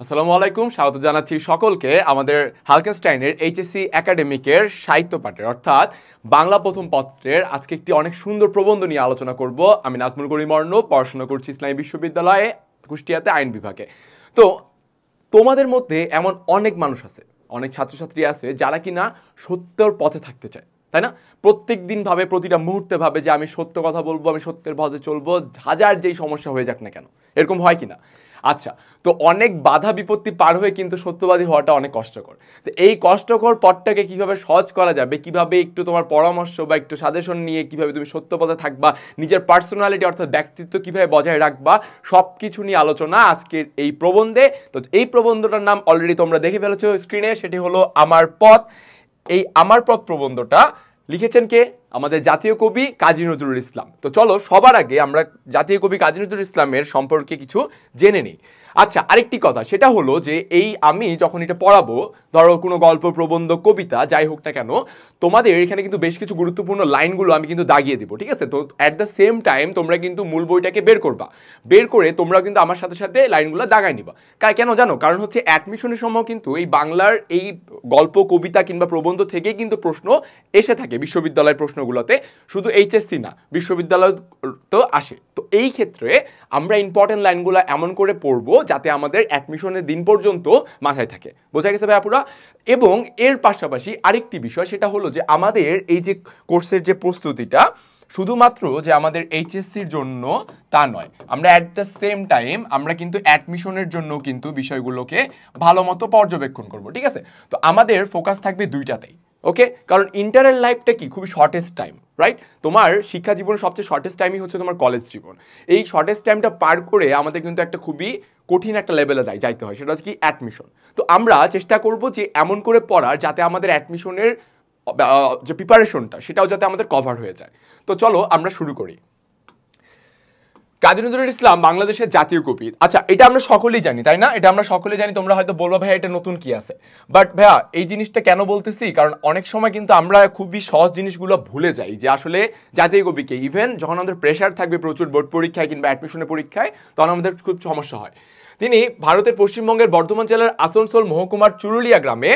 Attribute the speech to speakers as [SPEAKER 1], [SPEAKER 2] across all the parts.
[SPEAKER 1] আসসালামু আলাইকুম, স্বাগত জানাচ্ছি সকলকে আমাদের হালকেনস্টাইনের এইচএসসি একাডেমিকের সাহিত্য পাঠের অর্থাৎ বাংলা প্রথম পত্রের আজকে একটি অনেক সুন্দর প্রবন্ধ নিয়ে আলোচনা করব। আমি নাজমুল করিম অর্ণ, পড়াশোনা করছি ইসলামী বিশ্ববিদ্যালয়ে কুষ্টিয়াতে আইন বিভাগে। তো তোমাদের মধ্যে এমন অনেক মানুষ আছে, অনেক ছাত্রছাত্রী আছে যারা কিনা সত্যের পথে থাকতে চায়, তাই না? প্রত্যেক দিন ভাবে, প্রতিটা মুহূর্তে ভাবে যে আমি সত্য কথা বলবো, আমি সত্যের পথে চলবো, হাজার যেই সমস্যা হয়ে যাক না কেন। এরকম হয় কিনা? আচ্ছা, তো অনেক বাধা বিপত্তি পার হয়ে কিন্তু সত্যবাদী হওয়াটা অনেক কষ্টকর। তো এই কষ্টকর পথটাকে কিভাবে সহজ করা যাবে, কিভাবে একটু তোমার পরামর্শ বা একটু সাজেশন নিয়ে কিভাবে তুমি সত্য পথে থাকবা, নিজের পার্সোনালিটি অর্থাৎ ব্যক্তিত্ব কিভাবে বজায় রাখবা, সব কিছু নিয়ে আলোচনা আজকের এই প্রবন্ধে। তো এই প্রবন্ধটার নাম অলরেডি তোমরা দেখে ফেলেছো স্ক্রিনে, সেটি হলো আমার পথ। এই আমার পথ প্রবন্ধটা লিখেছেন কে? আমাদের জাতীয় কবি কাজী নজরুল ইসলাম। তো চলো সবার আগে আমরা জাতীয় কবি কাজী নজরুল ইসলামের সম্পর্কে কিছু জেনে নিই। আচ্ছা, আরেকটি কথা, সেটা হলো যে এই আমি যখন এটা পড়াবো, ধরো কোনো গল্প, প্রবন্ধ, কবিতা যাই হোক না কেন, তোমাদের এখানে কিন্তু বেশ কিছু গুরুত্বপূর্ণ লাইনগুলো আমি কিন্তু দাগিয়ে দিব, ঠিক আছে? তো অ্যাট দ্য সেম টাইম তোমরা কিন্তু মূল বইটাকে বের করবা, বের করে তোমরা কিন্তু আমার সাথে সাথে লাইনগুলো দাগাই নিবা। কেন জানো? কারণ হচ্ছে অ্যাডমিশনের সময় কিন্তু এই বাংলার এই গল্প, কবিতা কিংবা প্রবন্ধ থেকেই কিন্তু প্রশ্ন এসে থাকে বিশ্ববিদ্যালয়ের প্রশ্নগুলোতে, শুধু এইচএসসি না, বিশ্ববিদ্যালয় তো আসে। তো এই ক্ষেত্রে আমরা ইম্পর্টেন্ট লাইনগুলো এমন করে পড়বো যাতে আমাদের অ্যাডমিশনের দিন পর্যন্ত মাথায় থাকে। বোঝা গেছে ভাইয়াপুরা? এবং এর পাশাপাশি আরেকটি বিষয়, সেটা হলো যে আমাদের এই যে কোর্সের যে প্রস্তুতিটা শুধুমাত্র যে আমাদের এইচএসসির জন্য তা নয়, আমরা অ্যাট দ্য সেম টাইম আমরা কিন্তু অ্যাডমিশনের জন্য কিন্তু বিষয়গুলোকে ভালো মতো পর্যবেক্ষণ করব, ঠিক আছে? তো আমাদের ফোকাস থাকবে দুইটাতেই, ওকে? কারণ ইন্টারের লাইফটা কি খুবই শর্টেস্ট টাইম, রাইট? তোমার শিক্ষা জীবনের সবচেয়ে শর্টেস্ট টাইমই হচ্ছে তোমার কলেজ জীবন। এই শর্টেস্ট টাইমটা পার করে আমাদের কিন্তু একটা খুবই কঠিন একটা লেভেলে যাইতে হয়, সেটা হচ্ছে কি অ্যাডমিশন। তো আমরা চেষ্টা করব যে এমন করে পড়ার যাতে আমাদের অ্যাডমিশনের যে প্রিপারেশনটা সেটাও যাতে আমাদের কভার হয়ে যায়। তো চলো আমরা শুরু করি। কাজী নজরুল ইসলাম বাংলাদেশের জাতীয় কবি। আচ্ছা, এটা আমরা সকলেই জানি, তাই না? এটা আমরা সকলেই জানি। তোমরা হয়তো বলবো ভাইয়া এটা নতুন কি আছে, বাট ভাইয়া এই জিনিসটা কেন বলতেছি, কারণ অনেক সময় কিন্তু আমরা খুবই সহজ জিনিসগুলো ভুলে যাই যে আসলে জাতীয় কবিকে ইভেন যখন আমাদের প্রেশার থাকবে প্রচুর বোর্ড পরীক্ষায় কিংবা অ্যাডমিশনের পরীক্ষায়, তখন আমাদের খুব সমস্যা হয়। তিনি ভারতের পশ্চিমবঙ্গের বর্ধমান জেলার আসানসোল মহকুমার চুরুলিয়া গ্রামে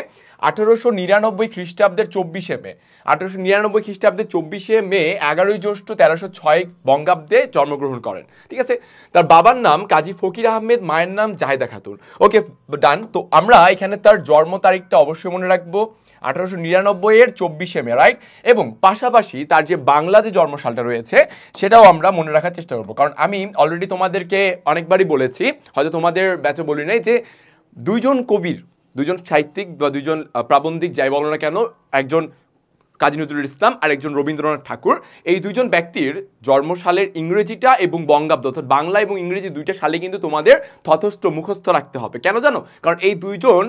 [SPEAKER 1] 1899 খ্রিস্টাব্দের 24শে মে 1899 খ্রিস্টাব্দের 24শে মে 11ই জ্যৈষ্ঠ 1306 বঙ্গাব্দে জন্মগ্রহণ করেন, ঠিক আছে? তার বাবার নাম কাজী ফকির আহমেদ, মায়ের নাম জাহেদা খাতুন। ওকে, ডান। তো আমরা এখানে তার জন্ম তারিখটা অবশ্যই মনে রাখবো, 1899 এর 24শে মে, রাইট? এবং পাশাপাশি তার যে বাংলা যে জন্মসালটা রয়েছে সেটাও আমরা মনে রাখার চেষ্টা করবো, কারণ আমি অলরেডি তোমাদেরকে অনেকবারই বলেছি, হয়তো তোমাদের ব্যাচে বলি নাই, যে দুইজন কবির, দুজন সাহিত্যিক বা দুইজন প্রাবন্ধিক যাই বলো না কেন, একজন কাজী নজরুল ইসলাম আর একজন রবীন্দ্রনাথ ঠাকুর, এই দুইজন ব্যক্তির জন্মসালের ইংরেজিটা এবং বঙ্গাব্দ অর্থাৎ বাংলা এবং ইংরেজি দুইটা সালে কিন্তু তোমাদের যথেষ্ট মুখস্থ রাখতে হবে। কেন জানো? কারণ এই দুইজন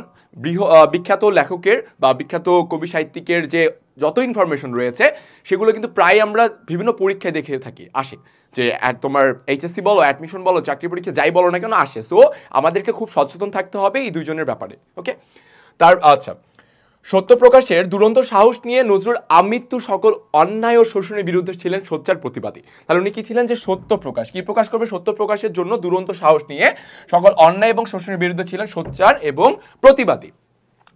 [SPEAKER 1] বিখ্যাত লেখকের বা বিখ্যাত কবি সাহিত্যিকের যে যত ইনফরমেশন রয়েছে সেগুলো কিন্তু প্রায় আমরা বিভিন্ন পরীক্ষায় দেখে থাকি, আসে, যে তোমার এইচএসসি বলো, অ্যাডমিশন বলো, চাকরি পরীক্ষা যাই বলো না কেন আসে। সো আমাদেরকে খুব সচেতন থাকতে হবে এই দুইজনের ব্যাপারে, ওকে? তার আচ্ছা, সত্য প্রকাশের দুরন্ত সাহস নিয়ে নজরুল আমৃত্যু সকল অন্যায় ও শোষণের বিরুদ্ধে ছিলেন সোচ্চার প্রতিবাদী। তাহলে উনি কি ছিলেন? যে সত্য প্রকাশ, কি প্রকাশ করবে? সত্য প্রকাশের জন্য দুরন্ত সাহস নিয়ে সকল অন্যায় এবং শোষণের বিরুদ্ধে ছিলেন সোচ্চার এবং প্রতিবাদী।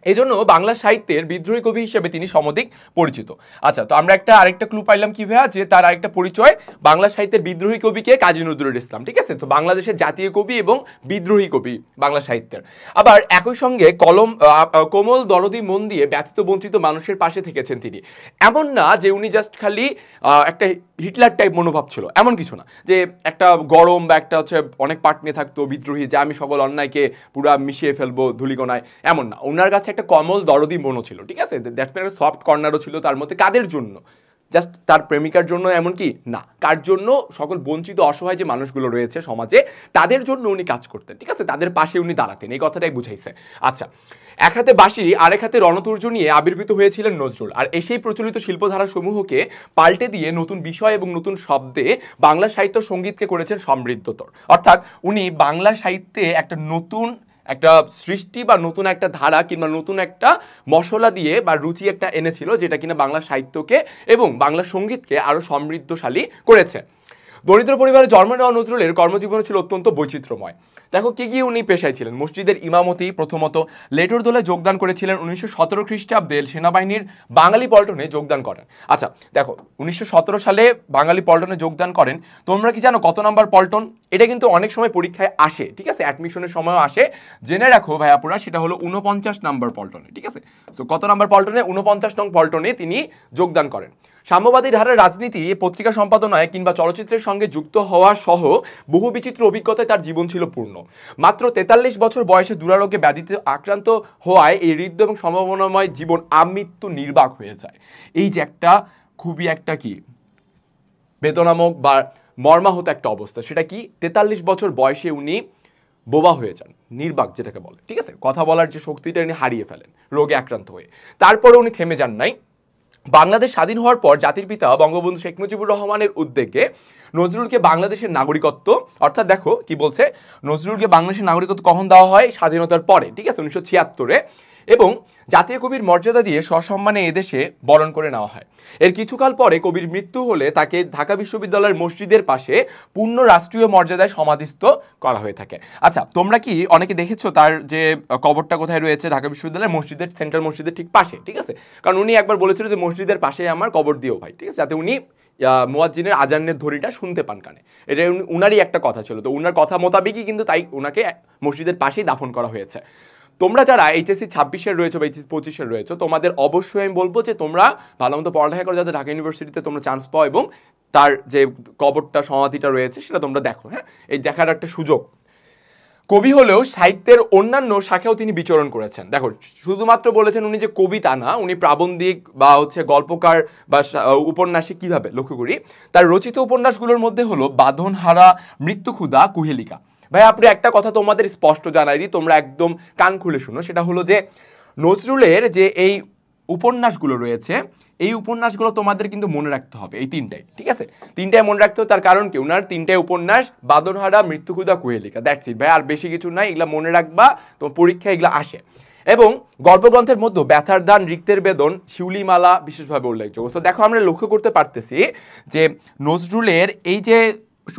[SPEAKER 1] এই জন্য বাংলা সাহিত্যের বিদ্রোহী কবি হিসেবে তিনি সমধিক পরিচিত। আচ্ছা, তো আমরা আরেকটা ক্লু পাইলাম কি ভাইয়া, যে তার আরেকটা পরিচয়, বাংলা সাহিত্যের বিদ্রোহী কবিকে কাজী নজরুল ইসলাম, ঠিক আছে? তো বাংলাদেশের জাতীয় কবি এবং বিদ্রোহী কবি বাংলা সাহিত্যের। আবার একই সঙ্গে কোমল দরদি মন দিয়ে ব্যথিত বঞ্চিত মানুষের পাশে থেকেছেন তিনি। এমন না যে উনি জাস্ট খালি একটা হিটলার টাইপ মনোভাব ছিল, এমন কিছু না, যে একটা গরম বা একটা হচ্ছে অনেক পাট নিয়ে থাকতো বিদ্রোহী, যে আমি সকল অন্যায়কে পুরা মিশিয়ে ফেলবো ধুলিকণায়, এমন না। ওনার কাছে একটা কমল দরদি মনও ছিল, ঠিক আছে? দ্যাটস মিন একটা সফট কর্নারও ছিল তার মধ্যে। কাদের জন্য? জাস্ট তার প্রেমিকার জন্য এমনকি না, কার জন্য? সকল বঞ্চিত অসহায় যে মানুষগুলো রয়েছে সমাজে তাদের জন্য উনি কাজ করতেন, ঠিক আছে? তাদের পাশে উনি দাঁড়াতেন, এই কথাটাই বুঝাইছে। আচ্ছা, এক হাতে বাঁশি আর এক হাতে রণতুর্য নিয়ে আবির্ভূত হয়েছিলেন নজরুল, আর এসেই প্রচলিত শিল্পধারা সমূহকে পাল্টে দিয়ে নতুন বিষয় এবং নতুন শব্দে বাংলা সাহিত্য সঙ্গীতকে করেছেন সমৃদ্ধতর। অর্থাৎ উনি বাংলা সাহিত্যে একটা নতুন একটা সৃষ্টি বা নতুন একটা ধারা কিংবা নতুন একটা মশলা দিয়ে বা রুচি একটা এনেছিল, যেটা কিনা বাংলা সাহিত্যকে এবং বাংলা সঙ্গীতকে আরো সমৃদ্ধশালী করেছে। দরিদ্র পরিবারে জন্ম নেওয়া নজরুলের কর্মজীবন ছিল অত্যন্ত বৈচিত্র্যময়। দেখো কি কি উনি পেশায় ছিলেন। মসজিদের ইমামতি প্রথমত, লেটুর দলে যোগদান করেছিলেন 1917 খ্রিস্টাব্দে সেনাবাহিনীর বাঙালি পল্টনে যোগদান করেন। আচ্ছা দেখো 1917 সালে বাঙালি পল্টনে যোগদান করেন। তোমরা কি জানো কত নাম্বার পল্টন? এটা কিন্তু অনেক সময় পরীক্ষায় আসে, ঠিক আছে, অ্যাডমিশনের সময়ও আসে, জেনে রাখো ভাইয়াপুরা, সেটা হলো 49 নাম্বার পল্টনে, ঠিক আছে। সো কত নাম্বার পল্টনে? 49 নং পল্টনে তিনি যোগদান করেন। সাম্যবাদী ধারার রাজনীতি, পত্রিকা সম্পাদনায় কিংবা চলচ্চিত্রের সঙ্গে যুক্ত হওয়া সহ বহু বিচিত্র অভিজ্ঞতায় তার জীবন ছিল পূর্ণ। মাত্র 43 বছর বয়সে দুরারোগ্য ব্যাধিতে আক্রান্ত হওয়ায় এই হৃদ্য এবং সম্ভাবনাময় জীবন আমৃত্যু নির্বাক হয়ে যায়। এই যে একটা খুবই একটা কি বেদনামক বা মর্মাহত একটা অবস্থা, সেটা কি 43 বছর বয়সে উনি বোবা হয়ে যান, নির্বাক যেটাকে বলে, ঠিক আছে, কথা বলার যে শক্তিটা উনি হারিয়ে ফেলেন রোগে আক্রান্ত হয়ে। তারপরে উনি থেমে যান নাই। বাংলাদেশ স্বাধীন হওয়ার পর জাতির পিতা বঙ্গবন্ধু শেখ মুজিবুর রহমানের উদ্যোগে নজরুলকে বাংলাদেশের নাগরিকত্ব, অর্থাৎ দেখো কি বলছে, নজরুলকে বাংলাদেশের নাগরিকত্ব কখন দেওয়া হয়? স্বাধীনতার পরে, ঠিক আছে, 1976-এ, এবং জাতীয় কবির মর্যাদা দিয়ে সসম্মানে এদেশে বরণ করে নেওয়া হয়। এর কিছুকাল পরে কবির মৃত্যু হলে তাকে ঢাকা বিশ্ববিদ্যালয়ের মসজিদের পাশে পূর্ণ রাষ্ট্রীয় মর্যাদায় সমাধিস্থ করা হয়ে থাকে। আচ্ছা তোমরা কি অনেকে দেখেছো তার যে কবরটা কোথায় রয়েছে? ঢাকা বিশ্ববিদ্যালয়ের মসজিদের, সেন্ট্রাল মসজিদের ঠিক পাশে, ঠিক আছে, কারণ উনি একবার বলেছিল যে মসজিদের পাশে আমার কবর দিও ভাই, ঠিক আছে, যাতে উনি মুয়াজ্জিনের আজানের ধ্বনিটা শুনতে পান কানে। এটা উনারই একটা কথা ছিল, তো উনার কথা মোতাবেকই কিন্তু তাই উনাকে মসজিদের পাশেই দাফন করা হয়েছে। তোমরা যারা এইচএসসি 26-এর রয়েছে বা এইচএসসি 25-এর রয়েছে, তোমাদের অবশ্যই আমি বলবো যে তোমরা ভালো মতো পড়ালেখা করে যাতে ঢাকা ইউনিভার্সিটিতে তোমরা চান্স পাও এবং তার যে কবরটা, সমাধিটা রয়েছে সেটা তোমরা দেখো। হ্যাঁ, এই দেখার একটা সুযোগ। কবি হলেও সাহিত্যের অন্যান্য শাখাও তিনি বিচরণ করেছেন। দেখো শুধুমাত্র বলেছেন উনি যে কবিতা না, উনি প্রাবন্ধিক বা হচ্ছে গল্পকার বা উপন্যাসিক। কিভাবে? লক্ষ্য করি তার রচিত উপন্যাসগুলোর মধ্যে হলো বাঁধনহারা, মৃত্যুক্ষুধা, কুহেলিকা। ভাই আপনি একটা কথা তোমাদের স্পষ্ট জানাই দিই, তোমরা একদম কান খুলে শুনো, সেটা হলো যে নজরুলের যে এই উপন্যাসগুলো রয়েছে, এই উপন্যাসগুলো তোমাদের কিন্তু মনে রাখতে হবে, এই তিনটাই, ঠিক আছে, তিনটায় মনে রাখতে হবে। তার কারণ কি? ওনার তিনটায় উপন্যাস, বাঁধনহারা, মৃত্যুক্ষুধা, কুহেলিকা, দ্যাটস ইট ভাই, আর বেশি কিছু নাই, এগুলা মনে রাখবা, তোমার পরীক্ষায় এগুলা আসে। এবং গল্পগ্রন্থের মধ্যে ব্যথার দান, রিক্তের বেদন, শিউলিমালা বিশেষভাবে উল্লেখযোগ্য। তো দেখো আমরা লক্ষ্য করতে পারতেছি যে নজরুলের এই যে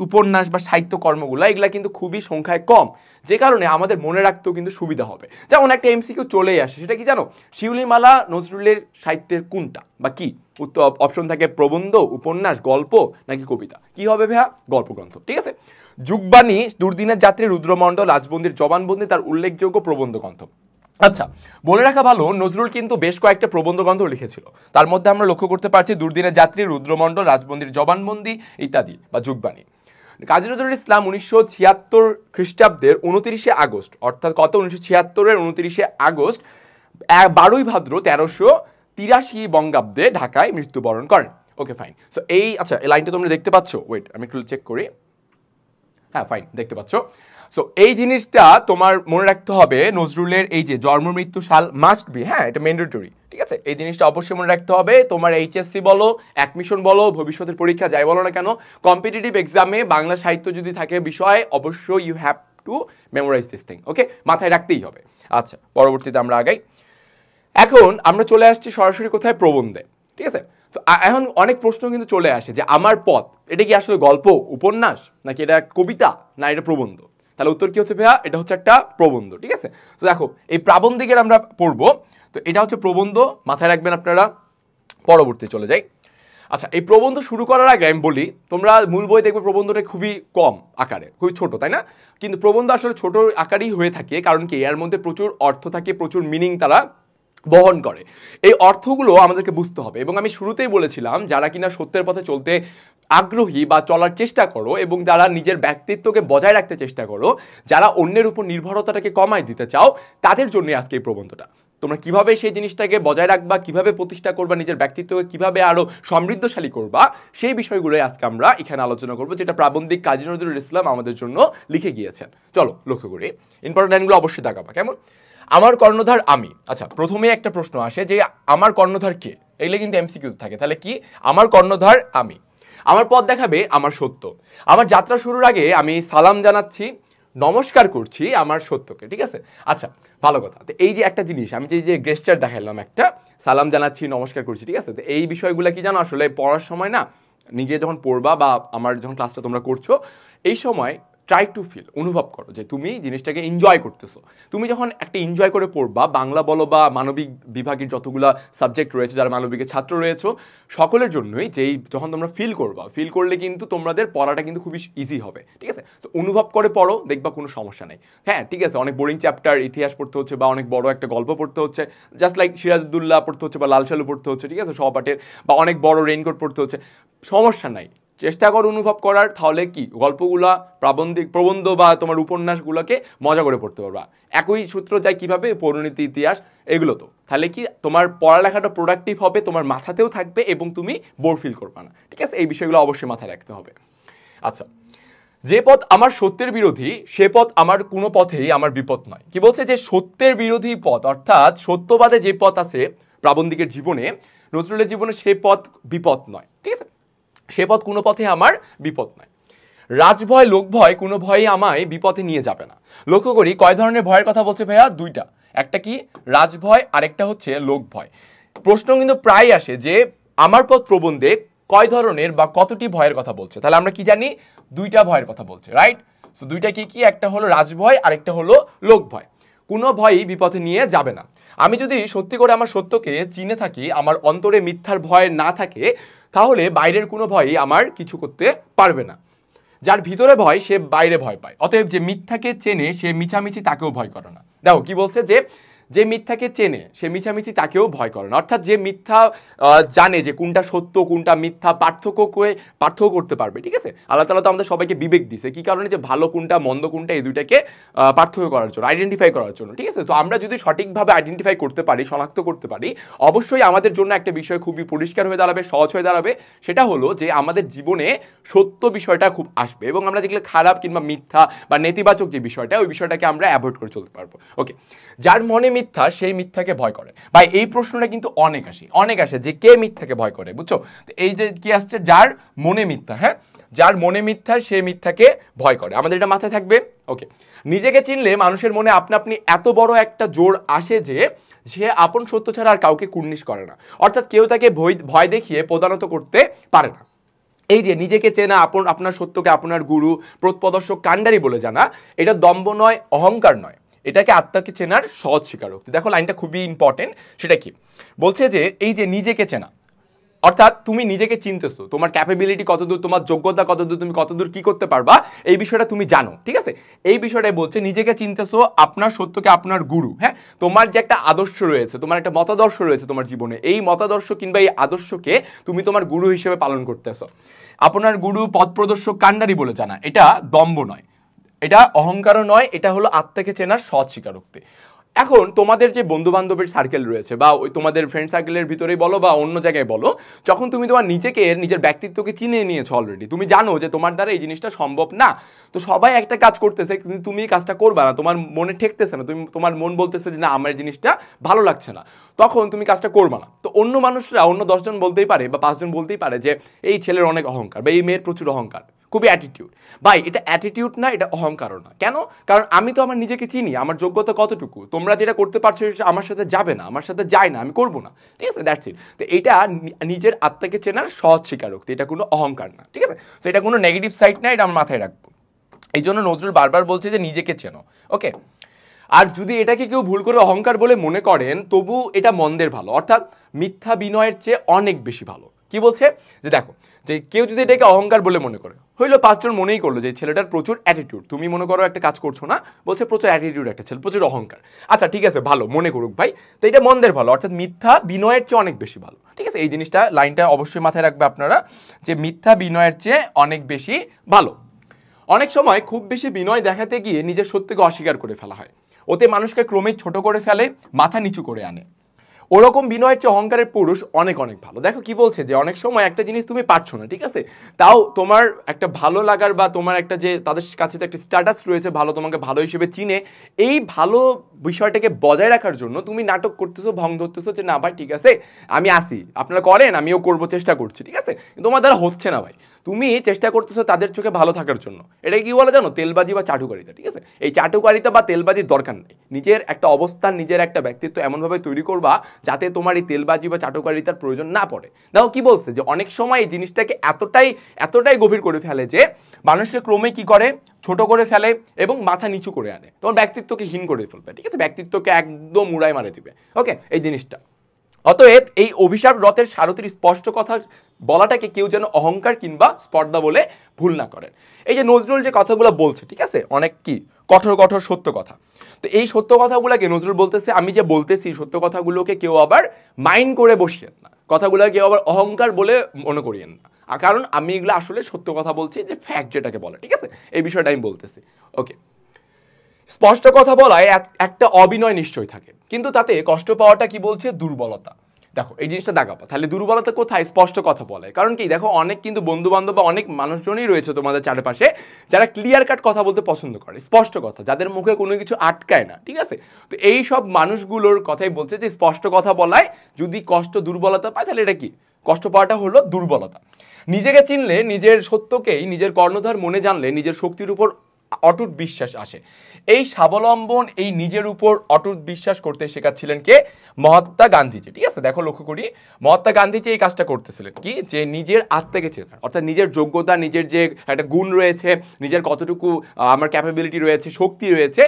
[SPEAKER 1] উপন্যাস বা সাহিত্য কর্মগুলো, এগুলা কিন্তু খুবই সংখ্যায় কম, যে কারণে আমাদের মনে রাখতেও কিন্তু সুবিধা হবে। যেমন একটা এমসিকিউ চলেই আসে, সেটা কি জানো? শিউলিমালা নজরুলের সাহিত্যের কোনটা বা কি? উত্তর অপশন থাকে প্রবন্ধ, উপন্যাস, গল্প নাকি কবিতা। কি হবে ভাইয়া? গল্পগ্রন্থ, ঠিক আছে। যুগবাণী, দুর্দিনের যাত্রী, রুদ্রমণ্ডল, রাজবন্দির জবানবন্দি তার উল্লেখযোগ্য প্রবন্ধ গ্রন্থ। আচ্ছা বলে রাখা ভালো, নজরুল কিন্তু বেশ কয়েকটা প্রবন্ধ গ্রন্থ লিখেছিল। তার মধ্যে আমরা লক্ষ্য করতে পারছি দুর্দিনের যাত্রী, রুদ্রমণ্ডল, রাজবন্দির জবানবন্দি ইত্যাদি বা যুগবাণী। কাজী নজরুল ইসলাম 1976 খ্রিস্টাব্দের 29শে আগস্ট, অর্থাৎ কত? 1976-এর 29শে আগস্ট, 12ই ভাদ্র 1383 বঙ্গাব্দে ঢাকায় মৃত্যুবরণ করেন। Okay fine. সো এই আচ্ছা এই লাইনটা তোমরা দেখতে পাচ্ছ? ওয়েট আমি একটু চেক করি। হ্যাঁ ফাইন, দেখতে পাচ্ছ। সো এই জিনিসটা তোমার মনে রাখতে হবে, নজরুলের এই যে জন্ম মৃত্যু সাল মাস্ট বি, হ্যাঁ এটা ম্যান্ডেটরি, ঠিক আছে, এই জিনিসটা অবশ্যই মনে রাখতে হবে। তোমার এইচএসসি বলো, অ্যাডমিশন বলো, ভবিষ্যতের পরীক্ষা যাই বলো না কেন, কম্পিটিটিভ এক্সামে বাংলা সাহিত্য যদি থাকে বিষয়, অবশ্যই you have to memorise this thing, okay, মাথায় রাখতেই হবে। আচ্ছা পরবর্তীতে আমরা আগাই। এখন আমরা চলে আসছি সরাসরি কোথায়? প্রবন্ধে, ঠিক আছে। তো এখন অনেক প্রশ্ন কিন্তু চলে আসে যে আমার পথ, এটা কি আসলে গল্প, উপন্যাস, নাকি এটা কবিতা, না এটা প্রবন্ধ? তাহলে উত্তর কি হচ্ছে ভাইয়া? এটা হচ্ছে একটা প্রবন্ধ, ঠিক আছে। তো দেখো এই প্রাবন্ধিকের আমরা পড়বো, তো এটা হচ্ছে প্রবন্ধ, মাথায় রাখবেন আপনারা। পরবর্তী চলে যাই। আচ্ছা এই প্রবন্ধ শুরু করার আগে আমি বলি, তোমরা মূল বই দেখবে প্রবন্ধটা খুবই কম আকারে, খুবই ছোট, তাই না? কিন্তু প্রবন্ধ আসলে ছোট আকারেই হয়ে থাকে, কারণ কি এর মধ্যে প্রচুর অর্থ থাকে, প্রচুর মিনিং তারা বহন করে। এই অর্থগুলো আমাদেরকে বুঝতে হবে। এবং আমি শুরুতেই বলেছিলাম যারা কিনা সত্যের পথে চলতে আগ্রহী বা চলার চেষ্টা করো এবং যারা নিজের ব্যক্তিত্বকে বজায় রাখতে চেষ্টা করো, যারা অন্যের উপর নির্ভরতাটাকে কমায় দিতে চাও, তাদের জন্য আজকে এই প্রবন্ধটা। তোমরা কিভাবে সেই জিনিসটাকে বজায় রাখবা, কিভাবে প্রতিষ্ঠা করবা, নিজের ব্যক্তিত্বকে কিভাবে আরো সমৃদ্ধশালী করবা, সেই বিষয়গুলোই আজকে আমরা এখানে আলোচনা করবো, যেটা প্রাবন্ধিক কাজী নজরুল ইসলাম আমাদের জন্য লিখে গিয়েছেন। চলো লক্ষ্য করি, ইম্পর্টেন্ট লাইনগুলো অবশ্যই দেখাবা, কেমন? আমার কর্ণধার আমি। আচ্ছা প্রথমে একটা প্রশ্ন আসে যে আমার কর্ণধার কে? এগুলো কিন্তু এমসিকিউ থাকে। তাহলে কি? আমার কর্ণধার আমি। আমার পথ দেখাবে আমার সত্য। আমার যাত্রা শুরুর আগে আমি সালাম জানাচ্ছি, নমস্কার করছি আমার সত্যকে, ঠিক আছে। আচ্ছা ভালো কথা। তো এই যে একটা জিনিস আমি যে গেস্টার দেখালাম, একটা সালাম জানাচ্ছি, নমস্কার করছি, ঠিক আছে। তো এই বিষয়গুলো কি জানো, আসলে পড়ার সময় না নিজে যখন পড়বা বা আমার যখন ক্লাসটা তোমরা করছো, এই সময় ট্রাই টু ফিল, অনুভব করো যে তুমি জিনিসটাকে এনজয় করতেছো। তুমি যখন একটা এনজয় করে পড়বা, বাংলা বলো বা মানবিক বিভাগের যতগুলো সাবজেক্ট রয়েছে, যারা মানবিকের ছাত্র রয়েছে সকলের জন্যই, যেই যখন তোমরা ফিল করবা, ফিল করলে কিন্তু তোমাদের পড়াটা কিন্তু খুবই ইজি হবে, ঠিক আছে? তো অনুভব করে পড়ো, দেখবা কোনো সমস্যা নেই। হ্যাঁ ঠিক আছে, অনেক বোরিং চ্যাপ্টার ইতিহাস পড়তে হচ্ছে বা অনেক বড় একটা গল্প পড়তে হচ্ছে, জাস্ট লাইক সিরাজউদ্দৌলা পড়তে হচ্ছে বা লাল সালু পড়তে হচ্ছে, ঠিক আছে, সহপাঠের, বা অনেক বড় রেইনকোট পড়তে হচ্ছে, সমস্যা নাই। চেষ্টা করো অনুভব করার, তাহলে কি গল্পগুলা, প্রবন্ধ বা তোমার উপন্যাসগুলোকে মজা করে পড়তে পারবা। একই সূত্র যায় কিভাবে, পরিণতি, ইতিহাস, এগুলো তো, তাহলে কি তোমার পড়ালেখাটা প্রোডাক্টিভ হবে, তোমার মাথাতেও থাকবে এবং তুমি বোর ফিল করবে না, ঠিক আছে? এই বিষয়গুলো অবশ্যই মাথায় রাখতে হবে। আচ্ছা, যে পথ আমার সত্যের বিরোধী, সে পথ আমার কোনো পথেই আমার বিপদ নয়। কি বলছে, যে সত্যের বিরোধী পথ, অর্থাৎ সত্যবাদে যে পথ আছে প্রাবন্ধিকের জীবনে, নজরুলের জীবনে, সে পথ বিপদ নয়, ঠিক আছে? সে পথ কোনো পথে আমার বিপদ নয়। রাজভয়, লোক ভয়, কোনো ভয়ই আমায় বিপথে নিয়ে যাবে না। লক্ষ্য করি কয় ধরনের ভয়ের কথা বলছে ভাইয়া, দুইটা, একটা কি রাজভয়, আরেকটা হচ্ছে লোক ভয়। প্রশ্ন কিন্তু প্রায় আসে যে আমার পথ প্রবন্ধে কয় ধরনের বা কতটি ভয়ের কথা বলছে, তাহলে আমরা কি জানি, দুইটা ভয়ের কথা বলছে, রাইট? সো দুইটা কি কি, একটা হলো রাজভয়, আরেকটা হলো লোক ভয়। কোনো ভয়ই বিপথে নিয়ে যাবে না। আমি যদি সত্যি করে আমার সত্যকে চিনে থাকি, আমার অন্তরে মিথ্যার ভয় না থাকে, তাহলে বাইরের কোনো ভয়ই আমার কিছু করতে পারবে না। যার ভিতরে ভয় সে বাইরে ভয় পায়, অতএব যে মিথ্যাকে চেনে সে মিছামিছি তাকেও ভয় করে না। দেখো কি বলছে, যে যে মিথ্যাকে চেনে সে মিছামিছি তাকেও ভয় করে না, অর্থাৎ যে মিথ্যা জানে যে কোনটা সত্য কোনটা মিথ্যা, পার্থক্য করতে পারবে, ঠিক আছে? আল্লাহ তাআলা তো আমাদের সবাইকে বিবেক দিছে, কি কারণে, যে ভালো কোনটা মন্দ কোনটা, এই দুইটাকে পার্থক্য করার জন্য, আইডেন্টিফাই করার জন্য, ঠিক আছে? তো আমরা যদি সঠিকভাবে আইডেন্টিফাই করতে পারি, শনাক্ত করতে পারি, অবশ্যই আমাদের জন্য একটা বিষয় খুবই পরিষ্কার হয়ে দাঁড়াবে, সহজ হয়ে দাঁড়াবে। সেটা হলো যে আমাদের জীবনে সত্য বিষয়টা খুব আসবে, এবং আমরা যেগুলো খারাপ কিংবা মিথ্যা বা নেতিবাচক যে বিষয়টা, ওই বিষয়টাকে আমরা অ্যাভয়েড করে চলতে পারবো। ওকে, যার মনে মিথ্যা সেই মিথ্যাকে ভয় করে। ভাই এই প্রশ্নটা কিন্তু অনেক আসে যে কে মিথ্যাকে ভয় করে, বুঝছো? তো এই যে কি আসছে, যার মনে মিথ্যা, হ্যাঁ, যার মনে মিথ্যা সে মিথ্যাকে ভয় করে, আমাদের এটা মাথায় থাকবে। ওকে, নিজেকে চিনলে মানুষের মনে আপনা আপনি এত বড় একটা জোর আসে যে সে আপন সত্য ছাড়া আর কাউকে কুর্নিশ করে না, অর্থাৎ কেউ তাকে ভয় দেখিয়ে প্রদানত করতে পারে না। এই যে নিজেকে চেনা, আপনার সত্যকে আপনার গুরু, প্রদর্শক, কাণ্ডারি বলে জানা, এটা দম্ভ নয়, অহংকার নয়, এটাকে আত্মাকে চেনার সহজ স্বীকারোক্তি। দেখো লাইনটা খুবই ইম্পর্টেন্ট, সেটা কি বলছে, যে এই যে নিজেকে চেনা, অর্থাৎ তুমি নিজেকে চিনতেছো, তোমার ক্যাপাবিলিটি কতদূর, তোমার যোগ্যতা কতদূর, তুমি কতদূর কি করতে পারবা, এই বিষয়টা তুমি জানো, ঠিক আছে? এই বিষয়টাই বলছে, নিজেকে চিনতেছো, আপনার সত্যকে আপনার গুরু, হ্যাঁ, তোমার যে একটা আদর্শ রয়েছে, তোমার একটা মতাদর্শ রয়েছে তোমার জীবনে, এই মতাদর্শ কিংবা এই আদর্শকে তুমি তোমার গুরু হিসেবে পালন করতেছো। আপনার গুরু, পথ প্রদর্শক, কাণ্ডারি বলে জানা, এটা দম্ভ নয়, এটা অহংকারও নয়, এটা হলো আত্মাকে চেনার সৎ স্বীকারোক্তি। এখন তোমাদের যে বন্ধু বান্ধবের সার্কেল রয়েছে, বা ওই তোমাদের ফ্রেন্ড সার্কেলের ভিতরেই বলো বা অন্য জায়গায় বলো, যখন তুমি তোমার নিজেকে, নিজের ব্যক্তিত্বকে চিনে নিয়েছো অলরেডি, তুমি জানো যে তোমার দ্বারা এই জিনিসটা সম্ভব না, তো সবাই একটা কাজ করতেছে কিন্তু তুমি কাজটা করবা না, তোমার মনে ঠেকতেছে না, তোমার মন বলতেছে যে না আমার জিনিসটা ভালো লাগছে না, তখন তুমি কাজটা করবা না। তো অন্য মানুষরা, অন্য 10 জন বলতেই পারে বা 5 জন বলতেই পারে যে এই ছেলের অনেক অহংকার বা এই মেয়ের প্রচুর অহংকার, খুবই অ্যাটিটিউড। ভাই এটা অ্যাটিটিউড না, এটা অহংকারও না। কেন? কারণ আমি তো আমার নিজেকে চিনি, আমার যোগ্যতা কতটুকু, তোমরা যেটা করতে পারছো সেটা আমার সাথে যাবে না, আমার সাথে যায় না, আমি করবো না, ঠিক আছে? That's it. তো এটা নিজের আত্মাকে চেনার সহজ স্বীকারোক্তি, এটা কোনো অহংকার না, ঠিক আছে? তো এটা কোনো নেগেটিভ সাইড না, এটা আমার মাথায় রাখবো। এই জন্য নজরুল বারবার বলছে যে নিজেকে চেনো। ওকে, আর যদি এটাকে কেউ ভুল করে অহংকার বলে মনে করেন, তবু এটা মন্দের ভালো, অর্থাৎ মিথ্যা বিনয়ের চেয়ে অনেক বেশি ভালো। কি বলছে, যে দেখো, যে কেউ যদি এটাকে অহংকার বলে মনে করে, হইলো 5 জন মনেই করলো যে ছেলেটার প্রচুর অ্যাটিটিউড, তুমি মনে করো একটা কাজ করছো না, বলছে প্রচুর অ্যাটিটিউড একটা ছেলে, প্রচুর অহংকার, আচ্ছা ঠিক আছে ভালো, মনে করুক ভাই, তো এটা মন্দের ভালো, অর্থাৎ মিথ্যা বিনয়ের চেয়ে অনেক বেশি ভালো, ঠিক আছে? এই জিনিসটা, লাইনটা অবশ্যই মাথায় রাখবে আপনারা, যে মিথ্যা বিনয়ের চেয়ে অনেক বেশি ভালো। অনেক সময় খুব বেশি বিনয় দেখাতে গিয়ে নিজের সত্যকে অস্বীকার করে ফেলা হয়, ওতে মানুষকে ক্রমেই ছোট করে ফেলে, মাথা নিচু করে আনে। ওরকম বিনয়ের চেয়ে অহংকারের পুরুষ অনেক ভালো। দেখো কি বলছে, যে অনেক সময় একটা জিনিস তুমি পারছো না, ঠিক আছে, তাও তোমার একটা ভালো লাগার বা তোমার একটা যে তাদের কাছে একটা স্ট্যাটাস রয়েছে, ভালো, তোমাকে ভালো হিসেবে চিনে, এই ভালো বিষয়টাকে বজায় রাখার জন্য তুমি নাটক করতেছো, ভং ধরতেছো যে না ভাই ঠিক আছে আমি আসি, আপনারা করেন, আমিও করবো, চেষ্টা করছি, ঠিক আছে, তোমার দ্বারা হচ্ছে না ভাই, তুমি চেষ্টা করতেছো তাদের চোখে ভালো থাকার জন্য। এটা কি বলে জানো? তেলবাজি বা চাটুকারিতা, ঠিক আছে? এই চাটুকারিতা বা তেলবাজির দরকার নেই। নিজের একটা অবস্থান, নিজের একটা ব্যক্তিত্ব এমনভাবে তৈরি করবা যাতে তোমার এই তেলবাজি বা চাটুকারিতার প্রয়োজন না পড়ে। দেখো কি বলছে, যে অনেক সময় এই জিনিসটাকে এতটাই গভীর করে ফেলে যে মানুষকে ক্রমে কি করে, ছোট করে ফেলে এবং মাথা নিচু করে আনে, তোমার ব্যক্তিত্বকে হীন করে ফেলবে, ঠিক আছে? ব্যক্তিত্বকে একদম মুড়ায় মারে দিবে। ওকে, এই জিনিসটা। অতএব এই অভিশাপ রথের সারথীর স্পষ্ট কথা বলাটাকে কেউ যেন অহংকার কিংবা স্পর্ধা বলে ভুল না করেন। এই যে নজরুল যে কথাগুলো বলছে, ঠিক আছে, অনেক কি কঠোর কঠোর সত্য কথা। তো এই সত্য কথাগুলোকে নজরুল বলতেছে, আমি যে বলতেছি সত্য কথাগুলোকে কেউ আবার মাইন্ড করে বসিয়েন না, কথাগুলো কেউ আবার অহংকার বলে মনে করিয়েন না, কারণ আমি এগুলো আসলে সত্য কথা বলছি, যে ফ্যাক্ট যেটাকে বলে, ঠিক আছে? এই বিষয়টা আমি বলতেছি। ওকে, স্পষ্ট কথা বলায় একটা অবিনয় নিশ্চয় থাকে, কিন্তু তাতে কষ্ট পাওয়াটা কি বলছে, দুর্বলতা। দেখো এই জিনিসটা দাগাবো, তাহলে দুর্বলতা কোথায়? স্পষ্ট কথা বলে। কারণ কি, দেখো অনেক কিন্তু বন্ধু বান্ধব বা অনেক মানুষজনই রয়েছে তোমাদের চারপাশে যারা ক্লিয়ার কাট কথা বলতে পছন্দ করে, স্পষ্ট কথা, যাদের মুখে কোনো কিছু আটকায় না, ঠিক আছে? তো এই সব মানুষগুলোর কথাই বলছে যে স্পষ্ট কথা বলায় যদি কষ্ট, দুর্বলতা পায়, তাহলে এটা কি? কষ্ট পাওয়াটা হলো দুর্বলতা। নিজেকে চিনলে, নিজের সত্যকেই নিজের কর্ণধার মনে জানলে নিজের শক্তির উপর অটুট বিশ্বাস আসে। এই স্বাবলম্বন, এই নিজের উপর অটুট বিশ্বাস করতে শেখাচ্ছিলেন কে? মহাত্মা গান্ধীজি, ঠিক আছে? দেখো লক্ষ্য করি, মহাত্মা গান্ধীজি এই কাজটা করতেছিলেন কি, যে নিজের আত্মাকে চেনা, অর্থাৎ নিজের যোগ্যতা, নিজের যে একটা গুণ রয়েছে, নিজের কতটুকু আমার ক্যাপাবিলিটি রয়েছে, শক্তি রয়েছে,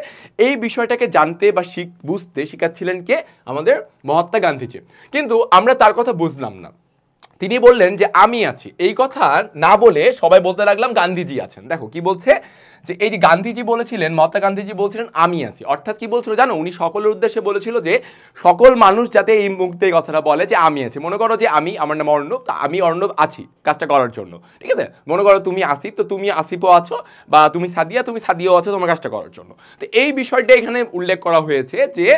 [SPEAKER 1] এই বিষয়টাকে জানতে বা বুঝতে শেখাচ্ছিলেন কে? আমাদের মহাত্মা গান্ধীজি। কিন্তু আমরা তার কথা বুঝলাম না। তিনি বললেন যে আমি আছি, এই কথা না বলে সবাই বলতে লাগলাম গান্ধীজি আছেন। দেখো কি বলছে, যে এই যে গান্ধীজি বলেছিলেন, মহাত্মা গান্ধীজি বলছিলেন আমি আছি, অর্থাৎ কি বলছিল জানো? উনি সকলের উদ্দেশ্যে বলেছিল যে সকল মানুষ যাতে এই মুহূর্তে এই কথাটা বলে যে আমি আছি। মনে করো যে আমার নাম অর্ণব, আমি অর্ণব আছি কাজটা করার জন্য, ঠিক আছে? মনে করো তুমি আসিফ, তো তুমি আসিফও আছো, বা তুমি সাদিয়াও আছো তোমার কাজটা করার জন্য। তো এই বিষয়টা এখানে উল্লেখ করা হয়েছে যে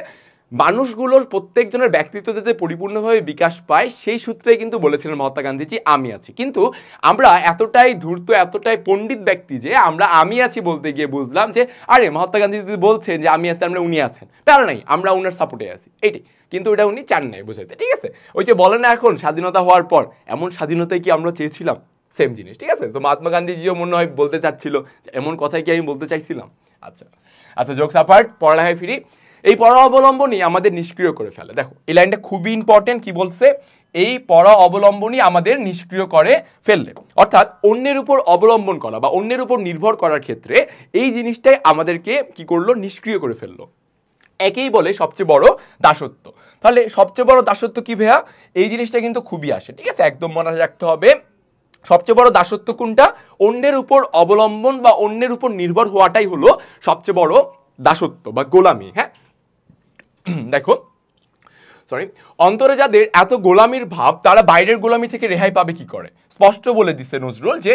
[SPEAKER 1] মানুষগুলোর প্রত্যেকজনের ব্যক্তিত্ব যাতে পরিপূর্ণভাবে বিকাশ পায়, সেই সূত্রেই কিন্তু বলেছিলেন মহাত্মা গান্ধীজি আমি আছি। কিন্তু আমরা এতটাই ধূর্ত, এতটাই পণ্ডিত ব্যক্তি যে আমরা আমি আছি বলতে গিয়ে বুঝলাম যে আরে মহাত্মা গান্ধী যদি বলছেন যে আমি আছি, আমরা উনি আছেন, তার নাই আমরা উনার সাপোর্টে আছি, এইটাই। কিন্তু এটা উনি চান নাই বুঝাইতে, ঠিক আছে? ওই যে বলেন না, এখন স্বাধীনতা হওয়ার পর এমন স্বাধীনতায় কি আমরা চেয়েছিলাম? সেম জিনিস, ঠিক আছে? তো মহাত্মা গান্ধীজিও মনে হয় বলতে চাচ্ছিল, এমন কথাই কি আমি বলতে চাইছিলাম? আচ্ছা আচ্ছা, জোকস অ্যাপার্ট, পড়ালেখায় ফিরি। এই পর অবলম্বনই আমাদের নিষ্ক্রিয় করে ফেলে। দেখো এই লাইনটা খুবই ইম্পর্টেন্ট। কি বলছে? এই পর অবলম্বনই আমাদের নিষ্ক্রিয় করে ফেললে, অর্থাৎ অন্যের উপর অবলম্বন করা বা অন্যের উপর নির্ভর করার ক্ষেত্রে এই জিনিসটাই আমাদেরকে কি করলো? নিষ্ক্রিয় করে ফেললো। একেই বলে সবচেয়ে বড় দাসত্ব। তাহলে সবচেয়ে বড় দাসত্ব কি ভাইয়া? এই জিনিসটা কিন্তু খুবই আসে, ঠিক আছে? একদম মনে রাখতে হবে, সবচেয়ে বড় দাসত্ব কোনটা? অন্যের উপর অবলম্বন বা অন্যের উপর নির্ভর হওয়াটাই হলো সবচেয়ে বড় দাসত্ব বা গোলামি। হ্যাঁ, দেখো সরি, অন্তরে যাদের এত গোলামির ভাব, তারা বাইরের গোলামি থেকে রেহাই পাবে কি করে? স্পষ্ট বলে দিচ্ছে নজরুল যে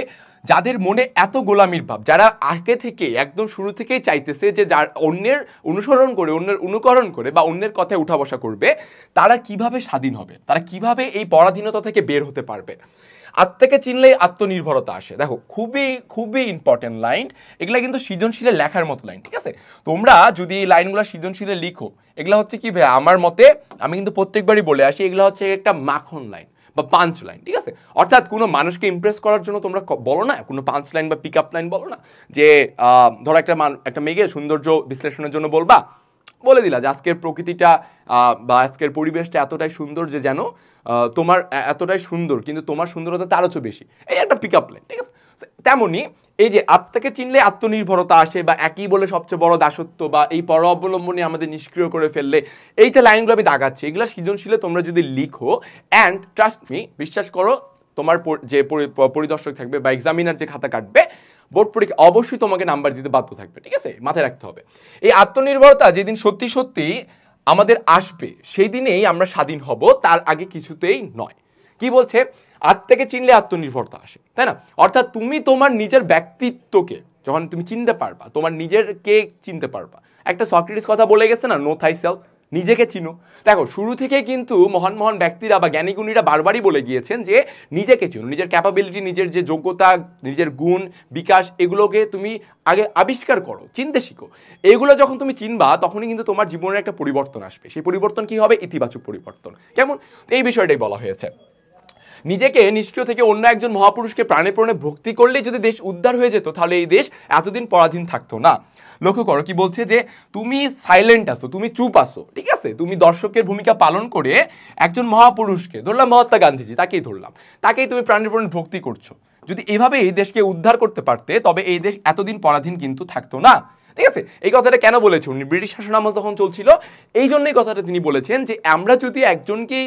[SPEAKER 1] যাদের মনে এত গোলামির ভাব, যারা আগে থেকে একদম শুরু থেকেই চাইতেছে যে যার অন্যের অনুসরণ করে, অন্যের অনুকরণ করে বা অন্যের কথায় উঠা বসা করবে, তারা কিভাবে স্বাধীন হবে, তারা কিভাবে এই পরাধীনতা থেকে বের হতে পারবে? আত্মাকে চিনলেই আত্মনির্ভরতা আসে। দেখো খুবই খুবই ইম্পর্টেন্ট লাইন, এগুলা কিন্তু সৃজনশীলের লেখার মতো লাইন, ঠিক আছে? তোমরা যদি এই লাইনগুলো সৃজনশীলে লিখো, এগুলা হচ্ছে কি ভাই, আমার মতে, আমি কিন্তু প্রত্যেকবারই বলে আসি, এগুলো হচ্ছে একটা মাখন লাইন বা পাঞ্চ লাইন, ঠিক আছে? অর্থাৎ কোনো মানুষকে ইমপ্রেস করার জন্য তোমরা বলো না, কোনো পাঞ্চ লাইন বা পিক আপ লাইন বলো না, যে ধরো একটা মেঘে সৌন্দর্য বিশ্লেষণের জন্য বলবা, বলে দিলা যে আজকের প্রকৃতিটা বা আজকের পরিবেশটা এতটাই সুন্দর যে যেন তোমার এতটাই সুন্দর, কিন্তু তোমার সুন্দরতা তারও চেয়ে বেশি, এই একটা পিক আপ লাইন, ঠিক আছে? তেমনি এই যে আত্মাকে চিনলে আত্মনির্ভরতা আসে, বা একই বলে সবচেয়ে বড় দাসত্ব, বা এই পর অবলম্বনে আমাদের নিষ্ক্রিয় করে ফেললে, এই যে লাইনগুলো আমি দাগাচ্ছি, এগুলো সৃজনশীলে তোমরা যদি লিখো, অ্যান্ড ট্রাস্ট মি, বিশ্বাস করো, তোমার যে পরিদর্শক থাকবে বা এক্সামিনার যে খাতা কাটবে, বোর্ড পরীক্ষা অবশ্যই তোমাকে নাম্বার দিতে বাধ্য থাকবে, ঠিক আছে? মাথায় রাখতে হবে। এই আত্মনির্ভরতা যেদিন সত্যি সত্যি আমাদের আসবে, সেই দিনেই আমরা স্বাধীন হব, তার আগে কিছুতেই নয়। কি বলছে? আত্মাকে চিনলে আত্মনির্ভরতা আসে, তাই না? অর্থাৎ তুমি তোমার নিজের ব্যক্তিত্বকে যখন তুমি চিনতে পারবা, তোমার নিজেরকে চিনতে পারবা। একটা সক্রেটিস কথা বলে গেছে না, নো থাই সেলফ, নিজেকে চিনো। দেখো শুরু থেকে কিন্তু মহান মহান ব্যক্তিরা বা জ্ঞানীগুণীরা বারবারই বলে গিয়েছেন যে নিজেকে চিনো, নিজের ক্যাপাবিলিটি, নিজের যে যোগ্যতা, নিজের গুণ বিকাশ, এগুলোকে তুমি আগে আবিষ্কার করো, চিনতে শিখো। এগুলো যখন তুমি চিনবা, তখনই কিন্তু তোমার জীবনের একটা পরিবর্তন আসবে। সেই পরিবর্তন কি হবে? ইতিবাচক পরিবর্তন। কেমন? এই বিষয়টাই বলা হয়েছে। নিজেকে নিষ্ক্রিয় থেকে অন্য একজন মহাপুরুষকে প্রাণে প্রাণে ভক্তি করলেই যদি দেশ উদ্ধার হয়ে যেত, তাহলে এই দেশ এতদিন পরাধীন থাকতো না। লক্ষ্য করো কি বলছে, যে তুমি সাইলেন্ট আসো, তুমি চুপ আসো, ঠিক আছে, তুমি দর্শকের ভূমিকা পালন করে একজন মহাপুরুষকে ধরলাম, মহাত্মা গান্ধীজি, তাকেই ধরলাম, তাকেই তুমি প্রাণে প্রাণে ভক্তি করছো। যদি এভাবে এই দেশকে উদ্ধার করতে পারতে, তবে এই দেশ এতদিন পরাধীন কিন্তু থাকতো না। ঠিক আছে, এই কথাটা কেন বলেছেন, উনি ব্রিটিশ শাসনামল তখন চলছিল, এই জন্যই কথাটা তিনি বলেছেন যে আমরা যদি একজনকে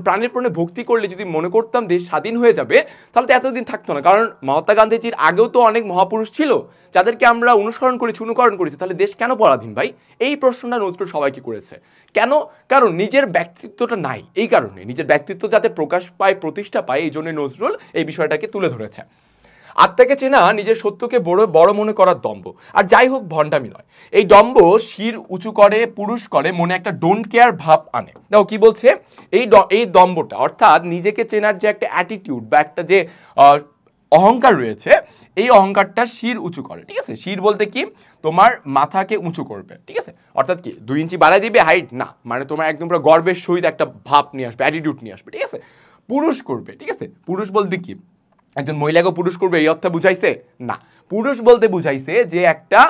[SPEAKER 1] প্রাণের প্রাণে ভক্তি করলে যদি মনে করতাম দেশ স্বাধীন হয়ে যাবে, তাহলে তো এতদিন থাকতো না। কারণ মহাত্মা গান্ধীজির আগেও তো অনেক মহাপুরুষ ছিল যাদেরকে আমরা অনুসরণ করেছি, তাহলে দেশ কেন পরাধীন ভাই? এই প্রশ্নটা নজরুল সবাইকে করেছে। কেন? কারণ নিজের ব্যক্তিত্বটা নাই, এই কারণে নিজের ব্যক্তিত্ব যাতে প্রকাশ পায়, প্রতিষ্ঠা পায়, এই জন্য নজরুল এই বিষয়টাকে তুলে ধরেছে। আত্মাকে চেনা নিজের সত্যকে বড় বড় মনে করার দম্ভ, আর যাই হোক ভণ্ডামি নয়। এই দম্ভ শির উঁচু করে, পুরুষ করে, মনে একটা ডোন্ট কেয়ার ভাব আনে। দেখো কি বলছে, এই দম্ভটা অর্থাৎ নিজেকে চেনার যে একটা অ্যাটিটিউড বা একটা যে অহংকার রয়েছে, এই অহংকারটা শির উঁচু করে। ঠিক আছে, শির বলতে কি, তোমার মাথাকে উঁচু করবে। ঠিক আছে, অর্থাৎ কি 2 ইঞ্চি বাড়াই দিবে হাইট না, মানে তোমার একদম পুরো গর্বের সহিত একটা ভাব নিয়ে আসবে, অ্যাটিটিউড নিয়ে আসবে। ঠিক আছে, পুরুষ করবে। ঠিক আছে, পুরুষ বলতে কি একজন মহিলাকে পুরুষ করবে এই অর্থে বুঝাইছে না। পুরুষ বলতে বুঝাইছে যে একটা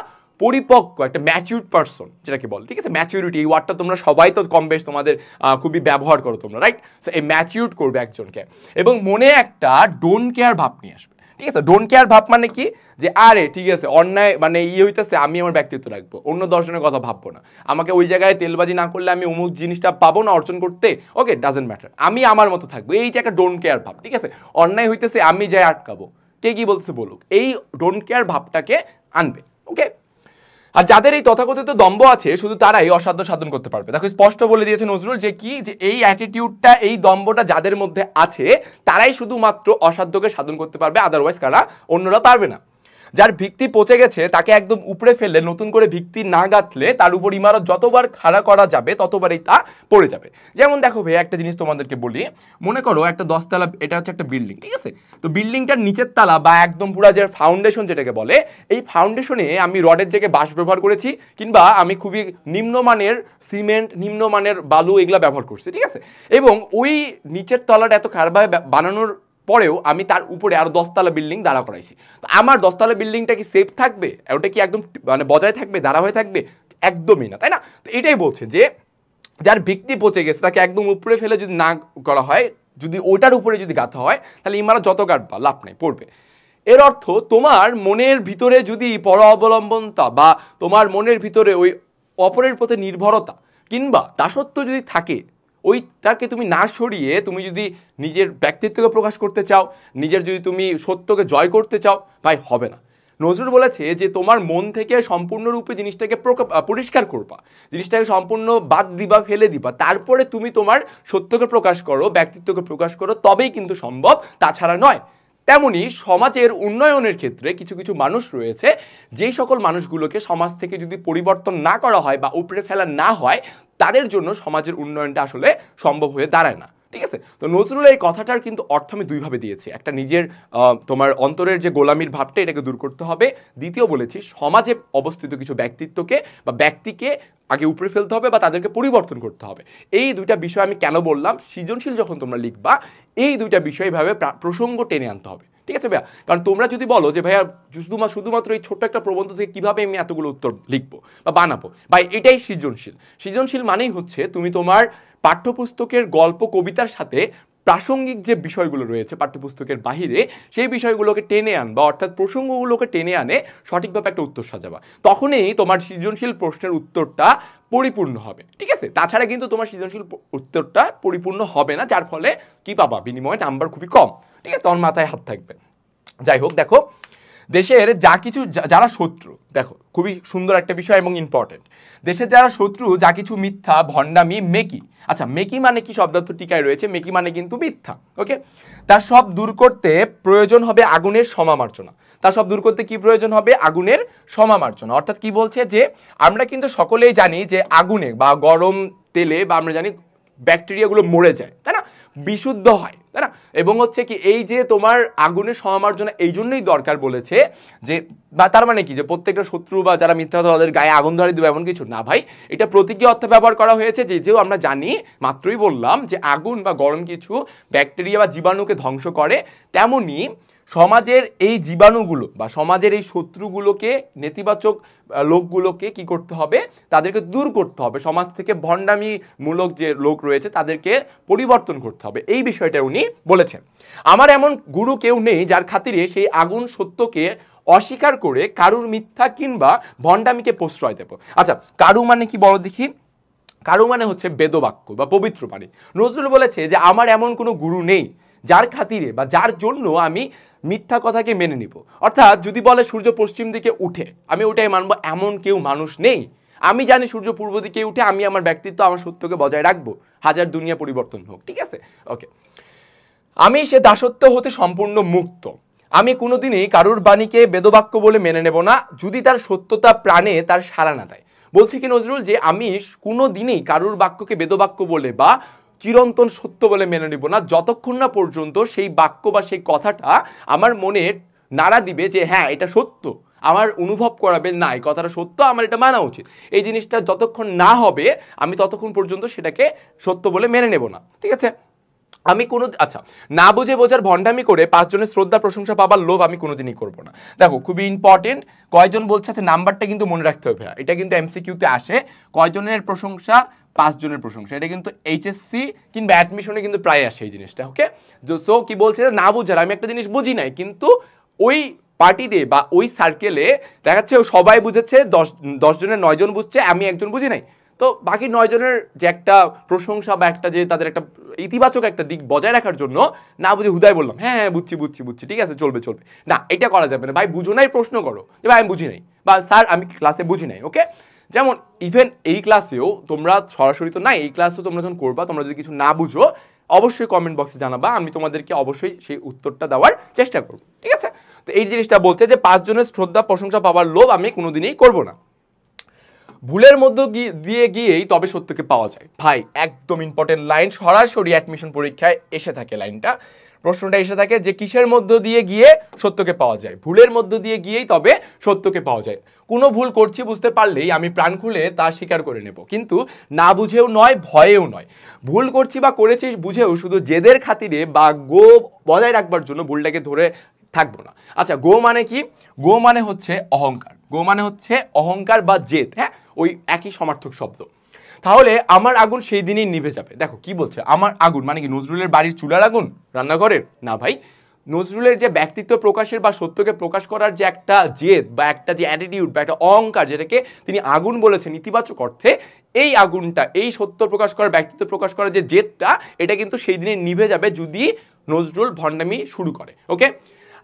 [SPEAKER 1] পরিপক্ক, একটা ম্যাচিউরড পারসন যেটাকে বলে। ঠিক আছে, ম্যাচিউরিটি, এই ওয়ার্ডটা তোমরা সবাই তো কম বেশ তোমাদের খুবই ব্যবহার করো তোমরা, রাইট? সো এই ম্যাচিউরড করবে একজনকে, এবং মনে একটা ডোন্ট কেয়ার ভাব নিয়ে আসবে। ঠিক আছে, ডোন্ট কেয়ার ভাব মানে কি, যে আরে ঠিক আছে অন্যায় মানে হইতেছে, আমি আমার ব্যক্তিত্ব রাখবো, অন্য দর্শনের কথা ভাববো না, আমাকে ওই জায়গায় তেলবাজি না করলে আমি অমুক জিনিসটা পাবো না অর্জন করতে, ওকে ডাজেন্ট ম্যাটার, আমি আমার মতো থাকবো, এই যে একটা ডোন্ট কেয়ার ভাব। ঠিক আছে, অন্যায় হইতেছে আমি যাই আটকাবো, কে কি বলছে বলুক, এই ডোন্ট কেয়ার ভাবটাকে আনবে। ওকে, আর যাদের এই তথাকথিত দম্ভ আছে শুধু তারাই অসাধ্য সাধন করতে পারবে। দেখো স্পষ্ট বলে দিয়েছে নজরুল যে কি, যে এই অ্যাটিটিউডটা, এই দম্ভটা যাদের মধ্যে আছে তারাই শুধুমাত্র অসাধ্যকে সাধন করতে পারবে, আদারওয়াইজ কারা অন্যরা পারবে না। যার ভিত্তি পচে গেছে তাকে একদম উপড়ে ফেললে, নতুন করে ভিত্তি না গাঁথলে তার উপর ইমারত যতবার খাড়া করা যাবে ততবারই তা পড়ে যাবে। যেমন দেখো ভাই, একটা জিনিস তোমাদেরকে বলি, মনে করো একটা 10 তলা, এটা হচ্ছে একটা বিল্ডিং। ঠিক আছে, তো বিল্ডিংটার নিচের তলা বা একদম পুরো যে ফাউন্ডেশন যেটাকে বলে, এই ফাউন্ডেশনে আমি রডের জায়গায় বাঁশ ব্যবহার করেছি, কিংবা আমি খুবই নিম্নমানের সিমেন্ট, নিম্নমানের বালু এগুলা ব্যবহার করছি। ঠিক আছে, এবং ওই নিচের তলাটা এত খারাপভাবে বানানোর পরেও আমি তার উপরে আরো 10 তলা বিল্ডিং দাঁড়া করাইছি, তো আমার 10 তলা বিল্ডিংটা কি সেফ থাকবে? ওটা কি একদম মানে বজায় থাকবে, দাঁড়া হয়ে থাকবে? একদমই না, তাই না? তো এটাই বলছে যে যার ভিত্তি পচে গেছে তাকে একদম উপরে ফেলে যদি না করা হয়, যদি ওটার উপরে যদি গাঁথা হয়, তাহলে ইমারত যত গাঁটবা লাভ নাই, পড়বে। এর অর্থ তোমার মনের ভিতরে যদি পর অবলম্বনতা বা তোমার মনের ভিতরে ওই অপরের প্রতি নির্ভরতা কিংবা দাসত্ব যদি থাকে, ওইটাকে তুমি না সরিয়ে তুমি যদি নিজের ব্যক্তিত্বকে প্রকাশ করতে চাও, নিজের যদি তুমি সত্যকে জয় করতে চাও, ভাই হবে না। নজরুল বলেছে যে তোমার মন থেকে সম্পূর্ণরূপে জিনিসটাকে পরিষ্কার করবা, জিনিসটাকে সম্পূর্ণ বাদ দিবা, ফেলে দিবা, তারপরে তুমি তোমার সত্যকে প্রকাশ করো, ব্যক্তিত্বকে প্রকাশ করো, তবেই কিন্তু সম্ভব, তাছাড়া নয়। তেমনি সমাজের উন্নয়নের ক্ষেত্রে কিছু কিছু মানুষ রয়েছে, যেই সকল মানুষগুলোকে সমাজ থেকে যদি পরিবর্তন না করা হয় বা উপড়ে ফেলা না হয়, তাদের জন্য সমাজের উন্নয়নটা আসলে সম্ভব হয়ে দাঁড়ায় না। ঠিক আছে, তো নজরুল এই কথাটার কিন্তু অর্থ আমি দুইভাবে দিয়েছি। একটা নিজের তোমার অন্তরের যে গোলামির ভাবটা, এটাকে দূর করতে হবে। দ্বিতীয় বলেছি সমাজে অবস্থিত কিছু ব্যক্তিত্বকে বা ব্যক্তিকে আগে উপরে ফেলতে হবে বা তাদেরকে পরিবর্তন করতে হবে। এই দুইটা বিষয় আমি কেন বললাম, সৃজনশীল যখন তোমরা লিখবা এই দুইটা বিষয় ভাবে প্রসঙ্গ টেনে আনতে হবে। ঠিক আছে ভাইয়া, কারণ তোমরা যদি বলো যে ভাইয়া শুধুমাত্র এই ছোট্ট একটা প্রবন্ধ থেকে কিভাবে আমি এতগুলো উত্তর লিখবো বা বানাবো, ভাই এটাই সৃজনশীল। সৃজনশীল মানেই হচ্ছে তুমি তোমার পাঠ্যপুস্তকের গল্প কবিতার সাথে প্রাসঙ্গিক যে বিষয়গুলো রয়েছে পাঠ্যপুস্তকের বাহিরে, সেই বিষয়গুলোকে টেনে আনবা, অর্থাৎ প্রসঙ্গগুলোকে টেনে আনে সঠিকভাবে একটা উত্তর সাজাবা, তখনই তোমার সৃজনশীল প্রশ্নের উত্তরটা পরিপূর্ণ হবে। ঠিক আছে, তাছাড়া কিন্তু তোমার সৃজনশীল উত্তরটা পরিপূর্ণ হবে না, যার ফলে কি পাবা, বিনিময়ে নাম্বার খুবই কম। ঠিক আছে, তোমার মাথায় হাত থাকবে। যাই হোক, দেখো দেশের যা কিছু যারা শত্রু, দেখো খুবই সুন্দর একটা বিষয় এবং ইম্পর্টেন্ট, দেশের যারা শত্রু যা কিছু মিথ্যা, ভণ্ডামি, মেকি, আচ্ছা মেকি মানে কি শব্দার্থ টিকায় রয়েছে, মেকি মানে কিন্তু মিথ্যা। ওকে, তার সব দূর করতে প্রয়োজন হবে আগুনের সমামার্জনা। তার সব দূর করতে কি প্রয়োজন হবে, আগুনের সমামার্জনা। অর্থাৎ কি বলছে, যে আমরা কিন্তু সকলেই জানি যে আগুনে বা গরম তেলে বা আমরা জানি ব্যাকটেরিয়াগুলো মরে যায়, তাই না? বিশুদ্ধ হয়, তাই না? এবং হচ্ছে কি এই যে তোমার আগুনের সমামার্জনা এই জন্যই দরকার বলেছে যে, বা তার মানে কি যে প্রত্যেকটা শত্রু বা যারা মিথ্যা কথা তাদের গায়ে আগুন ধরে দেবে এমন কিছু না ভাই, এটা প্রতীকী অর্থে ব্যবহার করা হয়েছে। যেও আমরা জানি, মাত্রই বললাম যে আগুন বা গরম কিছু ব্যাকটেরিয়া বা জীবাণুকে ধ্বংস করে, তেমনি সমাজের এই জীবাণুগুলো বা সমাজের এই শত্রুগুলোকে, নেতিবাচক লোকগুলোকে কি করতে হবে, তাদেরকে দূর করতে হবে, সমাজ থেকে ভণ্ডামি মূলক যে লোক রয়েছে তাদেরকে পরিবর্তন করতে হবে, এই বিষয়টা উনি বলেছেন। আমার এমন গুরু কেউ নেই যার খাতিরে সেই আগুন সত্যকে অস্বীকার করে কারুর মিথ্যা কিংবা ভণ্ডামিকে প্রশ্রয় দেব। আচ্ছা, কারু মানে কি বলো দেখি? কারু মানে হচ্ছে বেদবাক্য বা পবিত্র বাণী। নজরুল বলেছে যে আমার এমন কোনো গুরু নেই যার খাতিরে বা যার জন্য আমি মিথ্যা কথাকে মেনে নিব। অর্থাৎ যদি বলে সূর্য পশ্চিম দিকে উঠে, আমি ওটাই মানবো, এমন কেউ মানুষ নেই। আমি জানি সূর্য পূর্ব দিকে উঠে, আমি আমার ব্যক্তিত্ব, আমার সত্যকে বজায় রাখবো, হাজার দুনিয়া পরিবর্তন হোক, ঠিক আছে? ওকে, আমি সে দাসত্ব হতে সম্পূর্ণ মুক্ত। আমি কোনোদিনই কারুর বাণীকে বেদবাক্য বলে মেনে নেব না যদি তার সত্যতা প্রাণে তার সাড়া না দেয়। বলছে কি নজরুল যে আমি কোনো দিনই কারুর বাক্যকে বেদবাক্য বলে বা চিরন্তন সত্য বলে মেনে নেব না যতক্ষণ না পর্যন্ত সেই বাক্য বা সেই কথাটা আমার মনে নাড়া দিবে যে হ্যাঁ এটা সত্য, আমার অনুভব করাবে না এই কথাটা সত্য, আমার এটা মানা উচিত। এই জিনিসটা যতক্ষণ না হবে আমি ততক্ষণ পর্যন্ত সেটাকে সত্য বলে মেনে নেব না, ঠিক আছে? আমি কোনো, আচ্ছা, না বুঝে বোঝার ভণ্ডামি করে 5 জনের শ্রদ্ধা প্রশংসা পাবার লোভ আমি কোনোদিনই করব না। দেখো খুবই ইম্পর্টেন্ট, কয়জন বলছে, আছে নাম্বারটা কিন্তু মনে রাখতে হবে, এটা কিন্তু এমসিকিউতে আসে। কয়জনের প্রশংসা? 5 জনের প্রশংসা। এটা কিন্তু এইচএসসি কিংবা অ্যাডমিশনে কিন্তু প্রায় আসে এই জিনিসটা। ওকে, সো কি বলছে, না বুঝার, আমি একটা জিনিস বুঝি নাই কিন্তু ওই পার্টিতে বা ওই সার্কেলে দেখা যাচ্ছে সবাই বুঝেছে, 10 জনের 9 জন বুঝছে, আমি একজন বুঝি নাই, তো বাকি 9 জনের যে একটা প্রশংসা বা একটা যে তাদের একটা ইতিবাচক একটা দিক বজায় রাখার জন্য না বুঝে হুদায় বললাম হ্যাঁ হ্যাঁ বুঝছি বুঝছি বুঝছি, ঠিক আছে চলবে চলবে না, এটা করা যাবে না ভাই। বুঝো নাই প্রশ্ন করো যে ভাই আমি বুঝি নাই বা স্যার আমি ক্লাসে বুঝি নাই। ওকে, যেমন ইভেন এই ক্লাসেও তোমরা সরাসরি তো নাই, এই ক্লাসেও তোমরা যখন করবা, তোমরা যদি কিছু না বুঝো অবশ্যই কমেন্ট বক্সে জানাবা, আমি তোমাদেরকে অবশ্যই সেই উত্তরটা দেওয়ার চেষ্টা করব, ঠিক আছে? তো এই জিনিসটা বলছে যে 5 জনের শ্রদ্ধা প্রশংসা পাওয়ার লোভ আমি কোনোদিনই করব না। ভুলের মধ্য দিয়ে গিয়েই তবে সত্যকে পাওয়া যায়। ভাই একদম ইম্পর্টেন্ট লাইন, সরাসরি অ্যাডমিশন পরীক্ষায় এসে থাকে লাইনটা, প্রশ্নটা এসে থাকে যে কিসের মধ্য দিয়ে গিয়ে সত্যকে পাওয়া যায়? ভুলের মধ্য দিয়ে গিয়েই তবে সত্যকে পাওয়া যায়। কোনো ভুল করছি বুঝতে পারলেই আমি প্রাণ খুলে তা স্বীকার করে নেব, কিন্তু না বুঝেও নয়, ভয়েও নয়। ভুল করছি বা করেছি বুঝেও শুধু জেদের খাতিরে বা গো বজায় রাখবার জন্য ভুলটাকে ধরে থাকবো না। আচ্ছা, গো মানে কি? গো মানে হচ্ছে অহংকার, গো মানে হচ্ছে অহংকার বা জেদ, হ্যাঁ ওই একই সমার্থক শব্দ। তাহলে আমার আগুন সেই দিনই নিভে যাবে। দেখো কি বলছে, আমার আগুন মানে কি নজরুলের বাড়ির চুলার আগুন, রান্নাঘরের না ভাই। নজরুলের যে ব্যক্তিত্ব প্রকাশের বা সত্যকে প্রকাশ করার যে একটা জেদ বা একটা যে অ্যাটিটিউড বা একটা অহংকার, যেটাকে তিনি আগুন বলেছেন ইতিবাচক অর্থে, এই আগুনটা, এই সত্য প্রকাশ করার, ব্যক্তিত্ব প্রকাশ করার যে জেদটা, এটা কিন্তু সেই দিনে নিভে যাবে যদি নজরুল ভণ্ডামি শুরু করে। ওকে,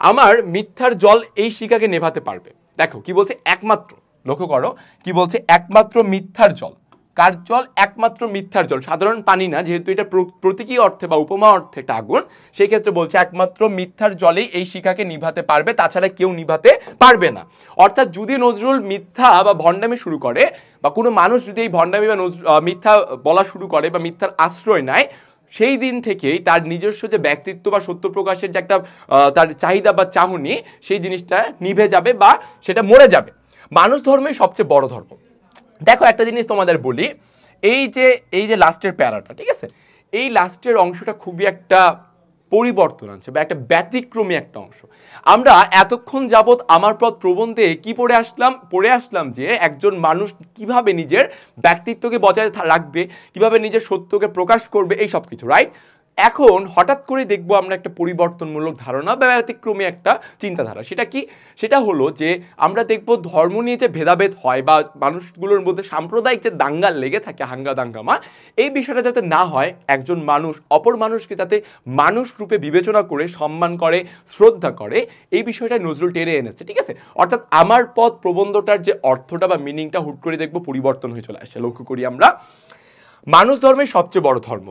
[SPEAKER 1] আমার মিথ্যার জল এই শিখাকে নেভাতে পারবে। দেখো কি বলছে, একমাত্র, লক্ষ্য করো কি বলছে, একমাত্র মিথ্যার জল। কার জল? একমাত্র মিথ্যার জল, সাধারণ পানি না, যেহেতু এটা প্রতীকী অর্থে বা উপমা অর্থে একটা আগুন, সেই ক্ষেত্রে বলছে একমাত্র মিথ্যার জলেই এই শিখাকে নিভাতে পারবে, তাছাড়া কেউ নিভাতে পারবে না। অর্থাৎ যদি নজরুল মিথ্যা বা ভণ্ডামি শুরু করে, বা কোনো মানুষ যদি এই ভণ্ডামি বা মিথ্যা বলা শুরু করে বা মিথ্যার আশ্রয় নেয়, সেই দিন থেকেই তার নিজস্ব যে ব্যক্তিত্ব বা সত্য প্রকাশের যে একটা তার চাহিদা বা চাহনি, সেই জিনিসটা নিভে যাবে বা সেটা মরে যাবে। মানুষ ধর্মই সবচেয়ে বড় ধর্ম। দেখো একটা জিনিস তোমাদের বলি, এই যে লাস্টের প্যারাটা, ঠিক আছে, এই লাস্টের অংশটা খুবই একটা পরিবর্তন আছে বা একটা ব্যতিক্রমী একটা অংশ। আমরা এতক্ষণ যাবৎ আমার পথ প্রবন্ধে কি পড়ে আসলাম যে একজন মানুষ কিভাবে নিজের ব্যক্তিত্বকে বজায় রাখবে, কিভাবে নিজের সত্যকে প্রকাশ করবে, এই সব কিছু, রাইট? এখন হঠাৎ করে দেখবো আমরা একটা পরিবর্তনমূলক ধারণা বা ব্যতিক্রমী একটা চিন্তাধারা। সেটা কি? সেটা হলো যে আমরা দেখবো ধর্ম নিয়ে যে ভেদাভেদ হয় বা মানুষগুলোর মধ্যে সাম্প্রদায়িক যে দাঙ্গা লেগে থাকে, হাঙ্গা দাঙ্গামা, এই বিষয়টা যাতে না হয়, একজন মানুষ অপর মানুষকে যাতে মানুষ রূপে বিবেচনা করে, সম্মান করে, শ্রদ্ধা করে, এই বিষয়টা নজরুল টেনে এনেছে, ঠিক আছে? অর্থাৎ আমার পথ প্রবন্ধটার যে অর্থটা বা মিনিংটা হুট করে দেখবো পরিবর্তন হয়ে চলে আসে। লক্ষ্য করি আমরা, মানুষ ধর্মের সবচেয়ে বড় ধর্ম,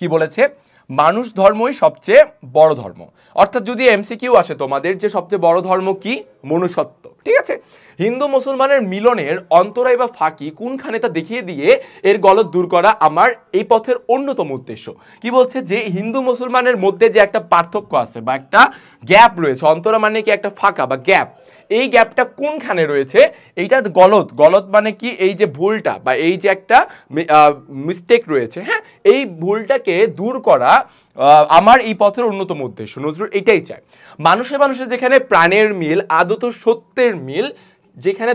[SPEAKER 1] কি বলেছে? মানুষ ধর্মই সবচেয়ে বড় ধর্ম। অর্থাৎ যদি এমসিকিউ আসে তোমাদের যে সবচেয়ে বড় ধর্ম কি, মনুষ্যত্ব, ঠিক আছে, হিন্দু মুসলমানের মিলনের অন্তরায় বা ফাঁকি কোনখানে তা দেখিয়ে দিয়ে এর গলদ দূর করা আমার এই পথের অন্যতম উদ্দেশ্য। কি বলছে যে হিন্দু মুসলমানের মধ্যে যে একটা পার্থক্য আছে বা একটা গ্যাপ রয়েছে, অন্তরা মানে কি একটা ফাঁকা বা গ্যাপ, এই গ্যাপটা কোনখানে রয়েছে, এইটা গলদ, গলদ মানে কি এই যে ভুলটা বা এই যে একটা মিস্টেক রয়েছে, হ্যাঁ, এই ভুলটাকে দূর করা আমার এই পথের অন্যতম উদ্দেশ্য। নজরুল এটাই চায়, মানুষে মানুষে যেখানে প্রাণের মিল, আদত সত্যের মিল, যেখানে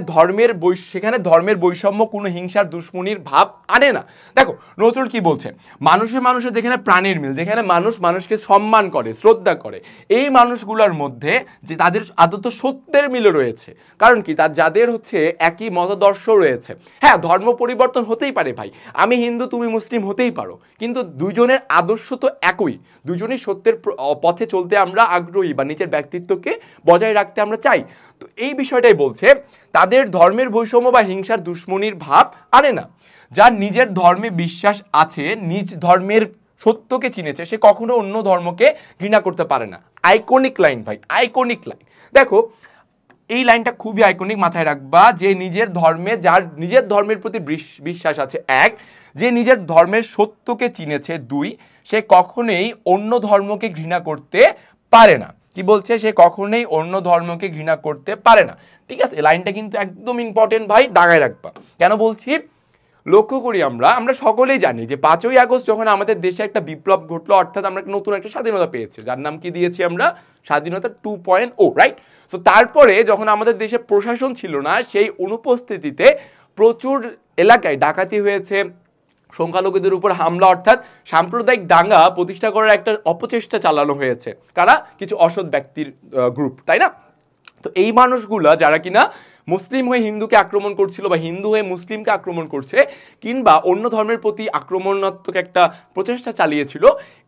[SPEAKER 1] সেখানে ধর্মের বৈষম্য কোনো হিংসার দুশ্মনির ভাব আনে না। দেখো নজরুল কি বলছে, মানুষে মানুষে যেখানে প্রাণের মিল, যেখানে মানুষ মানুষকে সম্মান করে, শ্রদ্ধা করে, এই মানুষগুলোর মধ্যে যে তাদের আদত সত্যের মিল রয়েছে। কারণ কি, যাদের হচ্ছে একই মতাদর্শ রয়েছে। হ্যাঁ, ধর্ম পরিবর্তন হতেই পারে ভাই, আমি হিন্দু তুমি মুসলিম হতেই পারো, কিন্তু দুজনের আদর্শ তো একই, দুজনই সত্যের পথে চলতে আমরা আগ্রহী বা নিজের ব্যক্তিত্বকে বজায় রাখতে আমরা চাই। তো এই বিষয়টাই বলছে, তাদের ধর্মের বৈষম্য বা হিংসার দুশ্মনির ভাব আনে না। যার নিজের ধর্মে বিশ্বাস আছে, নিজ ধর্মের সত্যকে চিনেছে, সে কখনো অন্য ধর্মকে ঘৃণা করতে পারে না। আইকনিক লাইন ভাই, আইকনিক লাইন। দেখো এই লাইনটা খুবই আইকনিক, মাথায় রাখবা, যে নিজের ধর্মে, যার নিজের ধর্মের প্রতি বিশ্বাস আছে, এক, যে নিজের ধর্মের সত্যকে চিনেছে, দুই, সে কখনোই অন্য ধর্মকে ঘৃণা করতে পারে না। কি বলছে, সে কখনোই অন্য ধর্মকে ঘৃণা করতে পারে না। ঠিক আছে, লাইনটা কিন্তু একদম ইম্পর্টেন্ট ভাই, দাগায় রাখবা। কেন বলছি, লক্ষ্য করি আমরা সকলেই জানি যে 5ই আগস্ট যখন আমাদের দেশে একটা বিপ্লব ঘটলো, অর্থাৎ আমরা নতুন একটা স্বাধীনতা পেয়েছি, যার নাম কি দিয়েছি আমরা, স্বাধীনতা 2.0, রাইট? তো তারপরে যখন আমাদের দেশে প্রশাসন ছিল না, সেই অনুপস্থিতিতে প্রচুর এলাকায় ডাকাতি হয়েছে, সংখ্যালঘুদের উপর হামলা, অর্থাৎ সাম্প্রদায়িক দাঙ্গা প্রতিষ্ঠা করার একটা অপচেষ্টা চালানো হয়েছে। কারা? কিছু অসৎ ব্যক্তির গ্রুপ, তাই না? তো এই মানুষগুলা যারা কিনা মুসলিম হয়ে হিন্দুকে আক্রমণ করছিল বা হিন্দু হয়ে মুসলিমকে আক্রমণ করছে, কিংবা অন্য ধর্মের প্রতি আক্রমণাত্মক একটা প্রচেষ্টা চালিয়েছিল,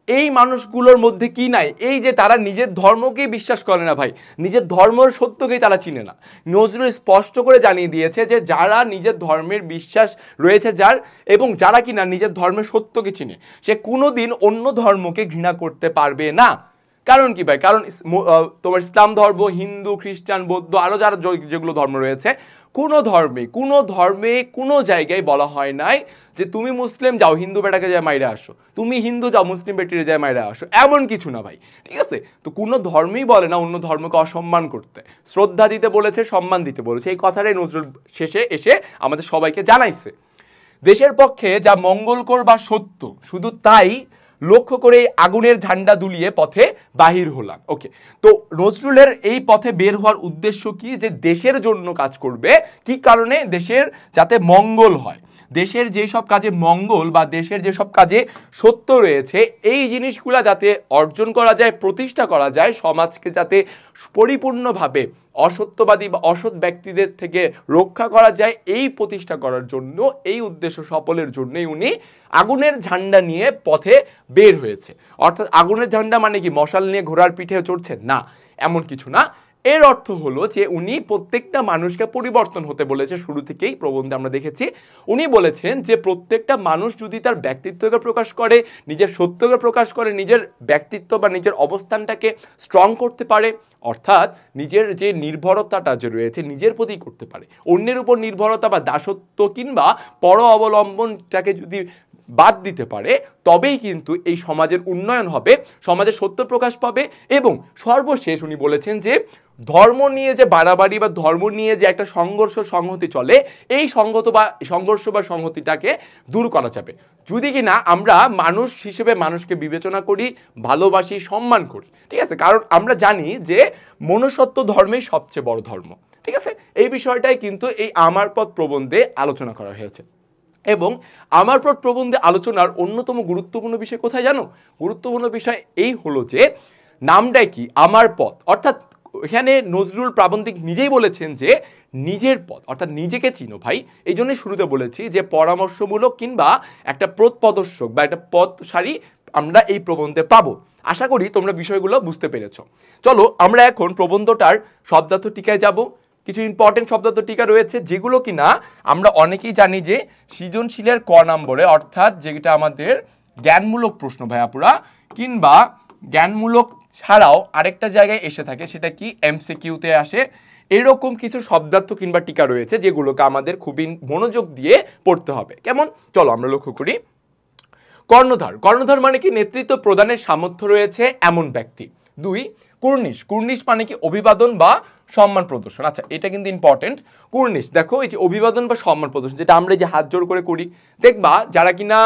[SPEAKER 1] এই মানুষগুলোর মধ্যে কি নাই, এই যে তারা নিজের ধর্মকেই বিশ্বাস করে না ভাই, নিজের ধর্মের সত্যকেই তারা চিনে না। নজরুল স্পষ্ট করে জানিয়ে দিয়েছে যে যারা নিজের ধর্মের বিশ্বাস রয়েছে যার, এবং যারা কিনা নিজের ধর্মের সত্যকে চিনে, সে কোনোদিন অন্য ধর্মকে ঘৃণা করতে পারবে না। কারণ কি ভাই, কারণ তোমার ইসলাম ধর্ম, হিন্দু, খ্রিস্টান, বৌদ্ধ, আরো যারা যেগুলো ধর্ম রয়েছে, কোনো ধর্মে কোনো জায়গায় বলা হয় নাই যে তুমি মুসলিম যাও হিন্দু বেটাকে যায় মাইরে আসো, তুমি হিন্দু যাও মুসলিম বেটিরে যায় মাইরে আসো, এমন কিছু না ভাই। ঠিক আছে, তো কোনো ধর্মই বলে না অন্য ধর্মকে অসম্মান করতে, শ্রদ্ধা দিতে বলেছে, সম্মান দিতে বলেছে। এই কথাটাই নজরুল শেষে এসে আমাদের সবাইকে জানাইছে। দেশের পক্ষে যা মঙ্গলকর বা সত্য, শুধু তাই লক্ষ্য করে আগুনের ঝান্ডা দুলিয়ে পথে বাহির হলাম। ওকে, তো নজরুলের এই পথে বের হওয়ার উদ্দেশ্য কি, যে দেশের জন্য কাজ করবে। কি কারণে? দেশের যাতে মঙ্গল হয়, দেশের যেসব কাজে মঙ্গল বা দেশের যেসব কাজে সত্য রয়েছে, এই জিনিসগুলা যাতে অর্জন করা যায়, প্রতিষ্ঠা করা যায়, সমাজকে যাতে পরিপূর্ণভাবে অসত্যবাদী বা অসৎ ব্যক্তিদের থেকে রক্ষা করা যায়, এই প্রতিষ্ঠা করার জন্য, এই উদ্দেশ্য সফলের জন্যই উনি আগুনের ঝান্ডা নিয়ে পথে বের হয়েছে। অর্থাৎ আগুনের ঝান্ডা মানে কি মশাল নিয়ে ঘোড়ার পিঠে চড়ছে না, এমন কিছু না। এর অর্থ হলো যে উনি প্রত্যেকটা মানুষকে পরিবর্তন হতে বলেছে। শুরু থেকেই প্রবন্ধে আমরা দেখেছি উনি বলেছেন যে প্রত্যেকটা মানুষ যদি তার ব্যক্তিত্বকে প্রকাশ করে, নিজের সত্যকে প্রকাশ করে, নিজের ব্যক্তিত্ব বা নিজের অবস্থানটাকে স্ট্রং করতে পারে, অর্থাৎ নিজের যে নির্ভরতাটা যে রয়েছে নিজের প্রতি করতে পারে, অন্যের উপর নির্ভরতা বা দাসত্ব কিংবা পর অবলম্বনটাকে যদি বাদ দিতে পারে, তবেই কিন্তু এই সমাজের উন্নয়ন হবে, সমাজের সত্য প্রকাশ পাবে। এবং সর্বশেষ উনি বলেছেন যে ধর্ম নিয়ে যে বাড়াবাড়ি বা ধর্ম নিয়ে যে একটা সংহতি চলে, এই সংঘর্ষ বা সংহতিটাকে দূর করা যাবে যদি কিনা আমরা মানুষ হিসেবে মানুষকে বিবেচনা করি, ভালোবাসি, সম্মান করি। ঠিক আছে, কারণ আমরা জানি যে মনুষ্যত্ব ধর্মেই সবচেয়ে বড় ধর্ম। ঠিক আছে, এই বিষয়টাই কিন্তু এই আমার পথ প্রবন্ধে আলোচনা করা হয়েছে। এবং আমার পথ প্রবন্ধে আলোচনার অন্যতম গুরুত্বপূর্ণ বিষয় কোথায় জানো? গুরুত্বপূর্ণ বিষয় এই হলো যে নামটাই কি, আমার পথ। অর্থাৎ এখানে নজরুল প্রাবন্ধিক নিজেই বলেছেন যে নিজের পথ, অর্থাৎ নিজেকে চিনো ভাই। এই জন্যই শুরুতে বলেছি যে পরামর্শমূলক কিংবা একটা পথ প্রদর্শক বা একটা পথসারী আমরা এই প্রবন্ধে পাবো। আশা করি তোমরা বিষয়গুলো বুঝতে পেরেছ। চলো আমরা এখন প্রবন্ধটার শব্দার্থ টিকায় যাব। কিছু ইম্পর্টেন্ট শব্দার্থ টিকা রয়েছে যেগুলো কিনা আমরা অনেকেই জানি যে সৃজনশীলের ক নম্বরে, অর্থাৎ যেটা আমাদের জ্ঞানমূলক প্রশ্ন ভাইয়াপুরা, কিংবা জ্ঞানমূলক ছাড়াও আরেকটা জায়গায় এসে থাকে, সেটা কি এমসিকিউতে আসে। এরকম কিছু শব্দার্থ কিংবা টিকা রয়েছে যেগুলোকে আমাদের খুবই মনোযোগ দিয়ে পড়তে হবে। কেমন? চলো আমরা লক্ষ্য করি। কর্ণধার, কর্ণধার মানে কি? নেতৃত্ব প্রদানের সামর্থ্য রয়েছে এমন ব্যক্তি। 2 কুর্নিশ, কুর্নিশ মানে কি? অভিবাদন বা সম্মান প্রদর্শন। আচ্ছা, এটা কিন্তু ইম্পর্টেন্ট। কুর্নিশ দেখো, এই যে অভিবাদন বা সম্মান প্রদর্শন, যেটা আমরা যে হাত জোড় করে করি, দেখবা যারা কিনা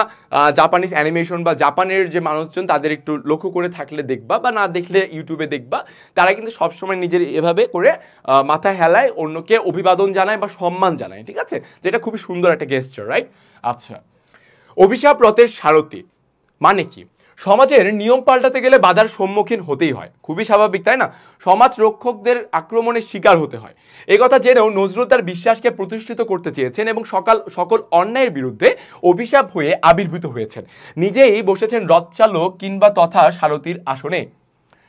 [SPEAKER 1] জাপানিজ অ্যানিমেশন বা জাপানের যে মানুষজন তাদের একটু লক্ষ্য করে থাকলে দেখবা, বা না দেখলে ইউটিউবে দেখবা, তারা কিন্তু সবসময় নিজের এভাবে করে মাথা হেলায়, অন্যকে অভিবাদন জানায় বা সম্মান জানায়, ঠিক আছে? যেটা খুবই সুন্দর একটা গেস্টার, রাইট? আচ্ছা, অভিশাপ রথের সারথি মানে কি? সমাজের নিয়ম পাল্টাতে গেলে বাধার সম্মুখীন হতেই হয়, খুবই স্বাভাবিক, তাই না? সমাজ রক্ষকদের আক্রমণের শিকার হতে হয়। এই কথা জেনেও নজরুল তার বিশ্বাসকে প্রতিষ্ঠিত করতে চেয়েছেন এবং সকল অন্যায়ের বিরুদ্ধে অভিশাপ হয়ে আবির্ভূত হয়েছেন। নিজেই বসেছেন রথচালক কিংবা তথা সারথীর আসনে।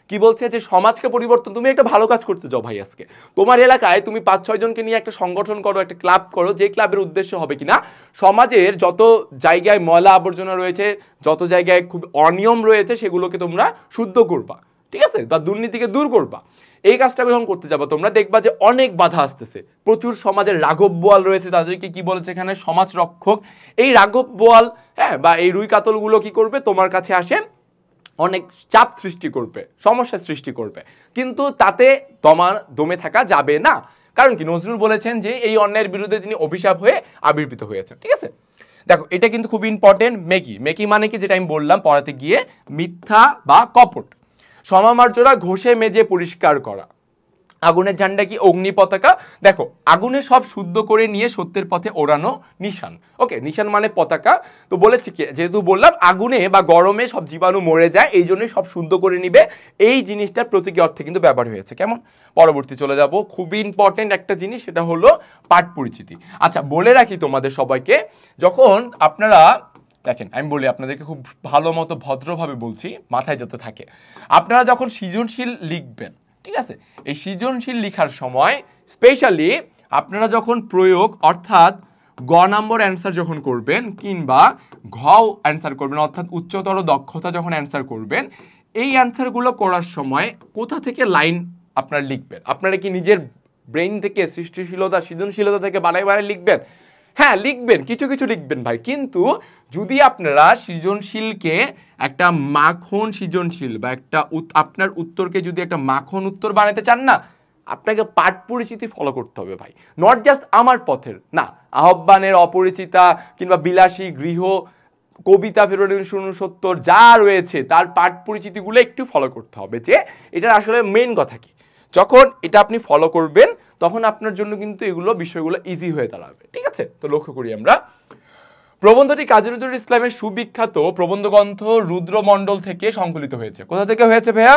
[SPEAKER 1] কি বলছে? যে সমাজকে পরিবর্তন, তুমি একটা ভালো কাজ করতে যাও ভাই, আজকে তোমার এলাকায় তুমি 5-6 জনকে নিয়ে একটা সংগঠন করো, একটা ক্লাব করো, যে ক্লাবের উদ্দেশ্য হবে কিনা সমাজের যত জায়গায় ময়লা আবর্জনা রয়েছে, যত জায়গায় খুব অনিয়ম রয়েছে, সেগুলোকে তোমরা শুদ্ধ করবা, ঠিক আছে? বা দুর্নীতিকে দূর করবা। এই কাজটা যখন করতে যাবো, তোমরা দেখবা যে অনেক বাধা আসতেছে। প্রচুর সমাজের রাঘব বোয়াল রয়েছে, তাদেরকে কি বলেছে এখানে? সমাজ রক্ষক। এই রাঘব বোয়াল, হ্যাঁ, বা এই রুই কাতলগুলো কি করবে? তোমার কাছে আসে, অনেক চাপ সৃষ্টি করবে, সমস্যা সৃষ্টি করবে, কিন্তু তাতে তোমার দমে থাকা যাবে না। কারণ কি? নজরুল বলেছেন যে এই অন্যায়ের বিরুদ্ধে তিনি অভিশাপ হয়ে আবির্ভূত হয়েছেন, ঠিক আছে? দেখো, এটা কিন্তু খুব ইম্পর্টেন্ট। মেকি, মেকি মানে কি? যেটা আমি বললাম পড়াতে গিয়ে, মিথ্যা বা কপট। সমামার্জনা ঘষে মেজে পরিষ্কার করা। আগুনের ঝান্ডা কি? অগ্নি পতাকা। দেখো, আগুনে সব শুদ্ধ করে নিয়ে সত্যের পথে ওড়ানো নিশান। ওকে, নিশান মানে পতাকা। তো বলেছি কি, যেহেতু বললাম আগুনে বা গরমে সব জীবাণু মরে যায়, এই জন্যই সব শুদ্ধ করে নিবে, এই জিনিসটার প্রতীকী অর্থে কিন্তু ব্যবহার হয়েছে। কেমন? পরবর্তী চলে যাব, খুবই ইম্পর্টেন্ট একটা জিনিস, সেটা হলো পাঠ পরিচিতি। আচ্ছা, বলে রাখি তোমাদের সবাইকে, যখন আপনারা দেখেন, আমি বলি আপনাদেরকে খুব ভালো মতো ভদ্রভাবে বলছি, মাথায় যাতে থাকে, আপনারা যখন সৃজনশীল লিখবেন, ঠিক আছে, এই সৃজনশীল লেখার সময় স্পেশালি আপনারা যখন প্রয়োগ অর্থাৎ গ নম্বর অ্যান্সার যখন করবেন কিংবা ঘ অ্যান্সার করবেন, অর্থাৎ উচ্চতর দক্ষতা যখন অ্যান্সার করবেন, এই অ্যান্সারগুলো করার সময় কোথা থেকে লাইন আপনারা লিখবেন? আপনারা কি নিজের ব্রেইন থেকে, সৃষ্টিশীলতা, সৃজনশীলতা থেকে বানায় বানায় লিখবেন? হ্যাঁ, লিখবেন, কিছু কিছু লিখবেন ভাই, কিন্তু যদি আপনারা সৃজনশীলকে একটা মাখন সৃজনশীল বা একটা আপনার উত্তরকে যদি একটা মাখন উত্তর বানাতে চান না, আপনাকে পাঠ পরিচিতি ফলো করতে হবে ভাই, নট জাস্ট আমার পথের না, আহ্বানের, অপরিচিতা কিংবা বিলাসী, গৃহ, কবিতা, ফেরোডিন 69 যা রয়েছে তার পাঠ পরিচিতিগুলো একটু ফলো করতে হবে, যে এটার আসলে মেইন কথা কি। যখন এটা আপনি ফলো করবেন তখন আপনার জন্য কিন্তু এগুলো বিষয়গুলো ইজি হয়ে দাঁড়াবে, ঠিক আছে? তো লক্ষ্য করি আমরা, প্রবন্ধটি কাজী নজরুল ইসলামের সুবিখ্যাত প্রবন্ধগ্রন্থ রুদ্রমণ্ডল থেকে সংকলিত হয়েছে। কোথা থেকে হয়েছে ভাইয়া?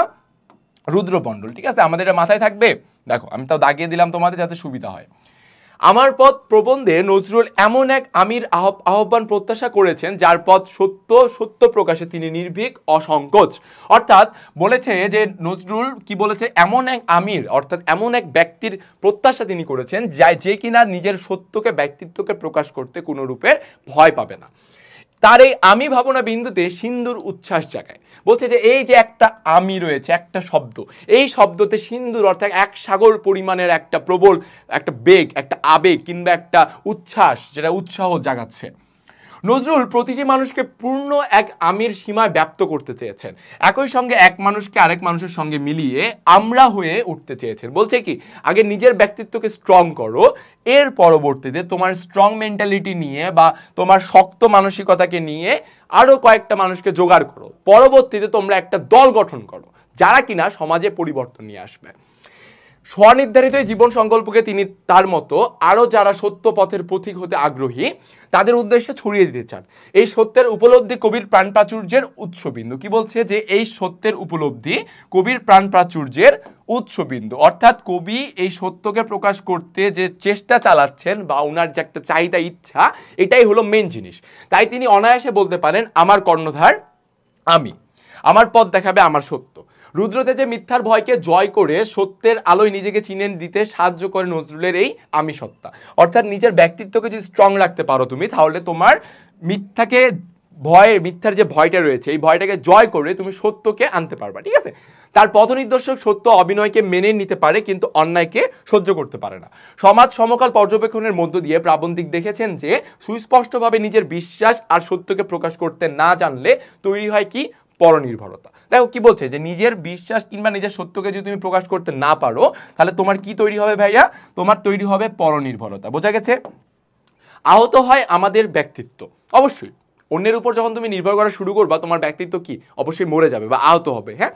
[SPEAKER 1] রুদ্রমণ্ডল, ঠিক আছে? আমাদের এটা মাথায় থাকবে। দেখো, আমি তাও দাগিয়ে দিলাম তোমাদের যাতে সুবিধা হয়। আমার পথ প্রবন্ধে নজরুল এমন এক আমির আহ্বান প্রত্যাশা করেছেন যার পথ সত্য প্রকাশে তিনি নির্ভীক, অসংকোচ। অর্থাৎ বলেছে যে নজরুল কি বলেছে? এমন এক আমির, অর্থাৎ এমন এক ব্যক্তির প্রত্যাশা তিনি করেছেন যে কিনা নিজের সত্যকে, ব্যক্তিত্বকে প্রকাশ করতে কোনো রূপের ভয় পাবে না। তার এই আমি ভাবনা বিন্দুতে সিন্ধুর উচ্ছ্বাস জাগায়। বলছে যে এই যে একটা আমি রয়েছে, একটা শব্দ, এই শব্দতে সিন্ধুর অর্থাৎ এক সাগর পরিমাণের একটা প্রবল একটা বেগ, একটা আবেগ কিংবা একটা উচ্ছ্বাস, যেটা উৎসাহ জাগাচ্ছে। নজরুল প্রতিটি মানুষকে পূর্ণ এক আমির সীমায় ব্যপ্ত করতে চেয়েছেন, একই সঙ্গে এক মানুষকে আরেক মানুষের সঙ্গে মিলিয়ে আমরা হয়ে উঠতে চেয়েছেন। বলছে কি, আগে নিজের ব্যক্তিত্বকে স্ট্রং করো, এর পরবর্তীতে তোমার স্ট্রং মেন্টালিটি নিয়ে বা তোমার শক্ত মানসিকতাকে নিয়ে আরো কয়েকটা মানুষকে জোগাড় করো, পরবর্তীতে তোমরা একটা দল গঠন করো যারা কিনা সমাজে পরিবর্তন নিয়ে আসবে। স্বনির্ধারিত জীবন সংকল্পকে তিনি তার মতো আরো যারা সত্য পথের পথিক হতে আগ্রহী তাদের উদ্দেশ্যে ছড়িয়ে দিতে চান। এই সত্যের উপলব্ধি কবির প্রাণ প্রাচুর্যের উৎসবিন্দু। কি বলছে? যে এই সত্যের উপলব্ধি কবির প্রাণ প্রাচুর্যের উৎসবিন্দু, অর্থাৎ কবি এই সত্যকে প্রকাশ করতে যে চেষ্টা চালাচ্ছেন বা ওনার যে একটা চাহিদা, ইচ্ছা, এটাই হলো মেন জিনিস। তাই তিনি অনায়াসে বলতে পারেন, আমার কর্ণধার আমি, আমার পথ দেখাবে আমার সত্য। রুদ্রতেজে মিথ্যার ভয়কে জয় করে সত্যের আলোয় নিজেকে চিনে দিতে সাহায্য করে নজরুলের এই আমি সত্তা। অর্থাৎ নিজের ব্যক্তিত্বকে যদি স্ট্রং রাখতে পারো তুমি, তাহলে তোমার মিথ্যার যে ভয়টা রয়েছে, এই ভয়টাকে জয় করে তুমি সত্যকে আনতে পারবা, ঠিক আছে? তার পথনির্দেশক সত্য অভিনয়কে মেনে নিতে পারে কিন্তু অন্যায়কে সহ্য করতে পারে না। সমাজ সমকাল পর্যবেক্ষণের মধ্য দিয়ে প্রাবন্ধিক দেখেছেন যে সুস্পষ্টভাবে নিজের বিশ্বাস আর সত্যকে প্রকাশ করতে না জানলে তৈরি হয় কি পরনির্ভরতা। দেখো কি বলছে যে নিজের বিশ্বাস কিংবা নিজের সত্যকে যদি তুমি প্রকাশ করতে না পারো তাহলে তোমার কি তৈরি হবে ভাইয়া? তোমার তৈরি হবে পরনির্ভরতা। বোঝা গেছে? আহত হয় আমাদের ব্যক্তিত্ব। অবশ্যই অন্যের উপর যখন তুমি নির্ভর করা শুরু করবা তোমার ব্যক্তিত্ব কি অবশ্যই মরে যাবে বা আহত হবে। হ্যাঁ,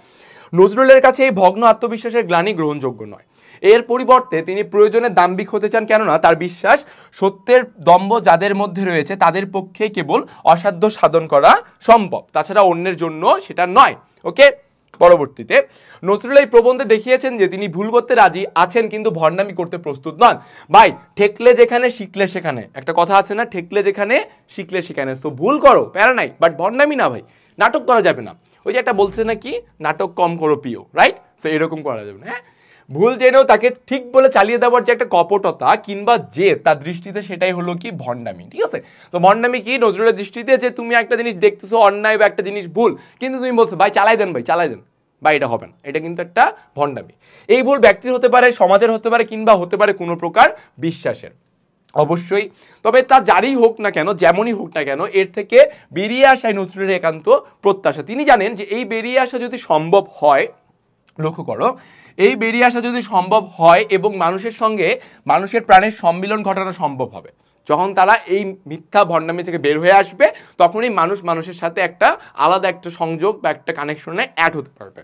[SPEAKER 1] নজরুলের কাছে এই ভগ্ন আত্মবিশ্বাসের গ্লানি গ্রহণযোগ্য নয়। এর পরিবর্তে তিনি প্রয়োজনে দাম্ভিক হতে চান, কেননা তার বিশ্বাস সত্যের দম্ভ যাদের মধ্যে রয়েছে তাদের পক্ষে কেবল অসাধ্য সাধন করা সম্ভব, তাছাড়া অন্যের জন্য সেটা নয়। ওকে, পরবর্তীতে নজরুল এই প্রবন্ধে দেখিয়েছেন যে তিনি ভুল করতে রাজি আছেন কিন্তু ভণ্ডামি করতে প্রস্তুত নন। ভাই, ঠেকলে যেখানে শিখলে সেখানে, একটা কথা আছে না, ঠেকলে যেখানে শিখলে সেখানে। তো ভুল করো, প্যারা নাই, বাট ভণ্ডামি না ভাই, নাটক করা যাবে না। ওই যে একটা বলছে নাকি নাটক কম করো পিও, রাইট? সো এরকম করা যাবে না। হ্যাঁ, ভুল জেনেও তাকে ঠিক বলে চালিয়ে দেওয়ার যে একটা কপটতা কিংবা যে তার দৃষ্টিতে সেটাই হলো কি ভণ্ডামি। ঠিক আছে? তো ভণ্ডামি কি নজরুলের দৃষ্টিতে যে তুমি একটা জিনিস দেখতেছো অন্যায় বা একটা জিনিস ভুল, কিন্তু তুমি বলছো ভাই চালাই দেন, ভাই চালাই দেন, বা এটা হবে না, এটা কিন্তু একটা ভণ্ডামি। এই ভুল ব্যক্তির হতে পারে, সমাজের হতে পারে, কিংবা হতে পারে কোনো প্রকার বিশ্বাসের। অবশ্যই, তবে তা যারই হোক না কেন, যেমনই হোক না কেন, এর থেকে বেরিয়ে আসাই নজরুলের একান্ত প্রত্যাশা। তিনি জানেন যে এই বেরিয়ে আসা যদি সম্ভব হয়, লক্ষ্য করো, এই বেরিয়ে আসা যদি সম্ভব হয় এবং মানুষের সঙ্গে মানুষের প্রাণের সম্মিলন ঘটানো সম্ভব হবে, যখন তারা এই মিথ্যা ভণ্ডামি থেকে বের হয়ে আসবে তখনই মানুষ মানুষের সাথে একটা আলাদা একটা সংযোগ বা একটা কানেকশনে অ্যাড হতে পারবে।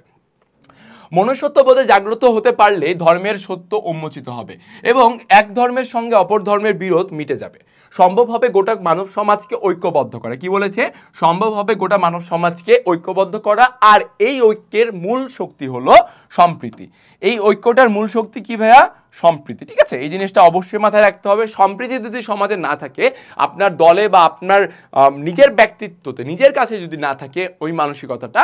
[SPEAKER 1] মনুষ্যত্ববোধে জাগ্রত হতে পারলে ধর্মের সত্য উন্মোচিত হবে এবং এক ধর্মের সঙ্গে অপর ধর্মের বিরোধ মিটে যাবে। সম্ভব হবে গোটা মানব সমাজকে ঐক্যবদ্ধ করা। কি বলেছে? সম্ভব হবে গোটা মানব সমাজকে ঐক্যবদ্ধ করা, আর এই ঐক্যের মূল শক্তি হলো সম্প্রীতি। এই ঐক্যটার মূল শক্তি কি ভাইয়া? সম্প্রীতি। ঠিক আছে, এই জিনিসটা অবশ্যই মাথায় রাখতে হবে। সম্প্রীতি যদি সমাজে না থাকে, আপনার দলে বা আপনার নিজের ব্যক্তিত্বতে নিজের কাছে যদি না থাকে ওই মানসিকতাটা,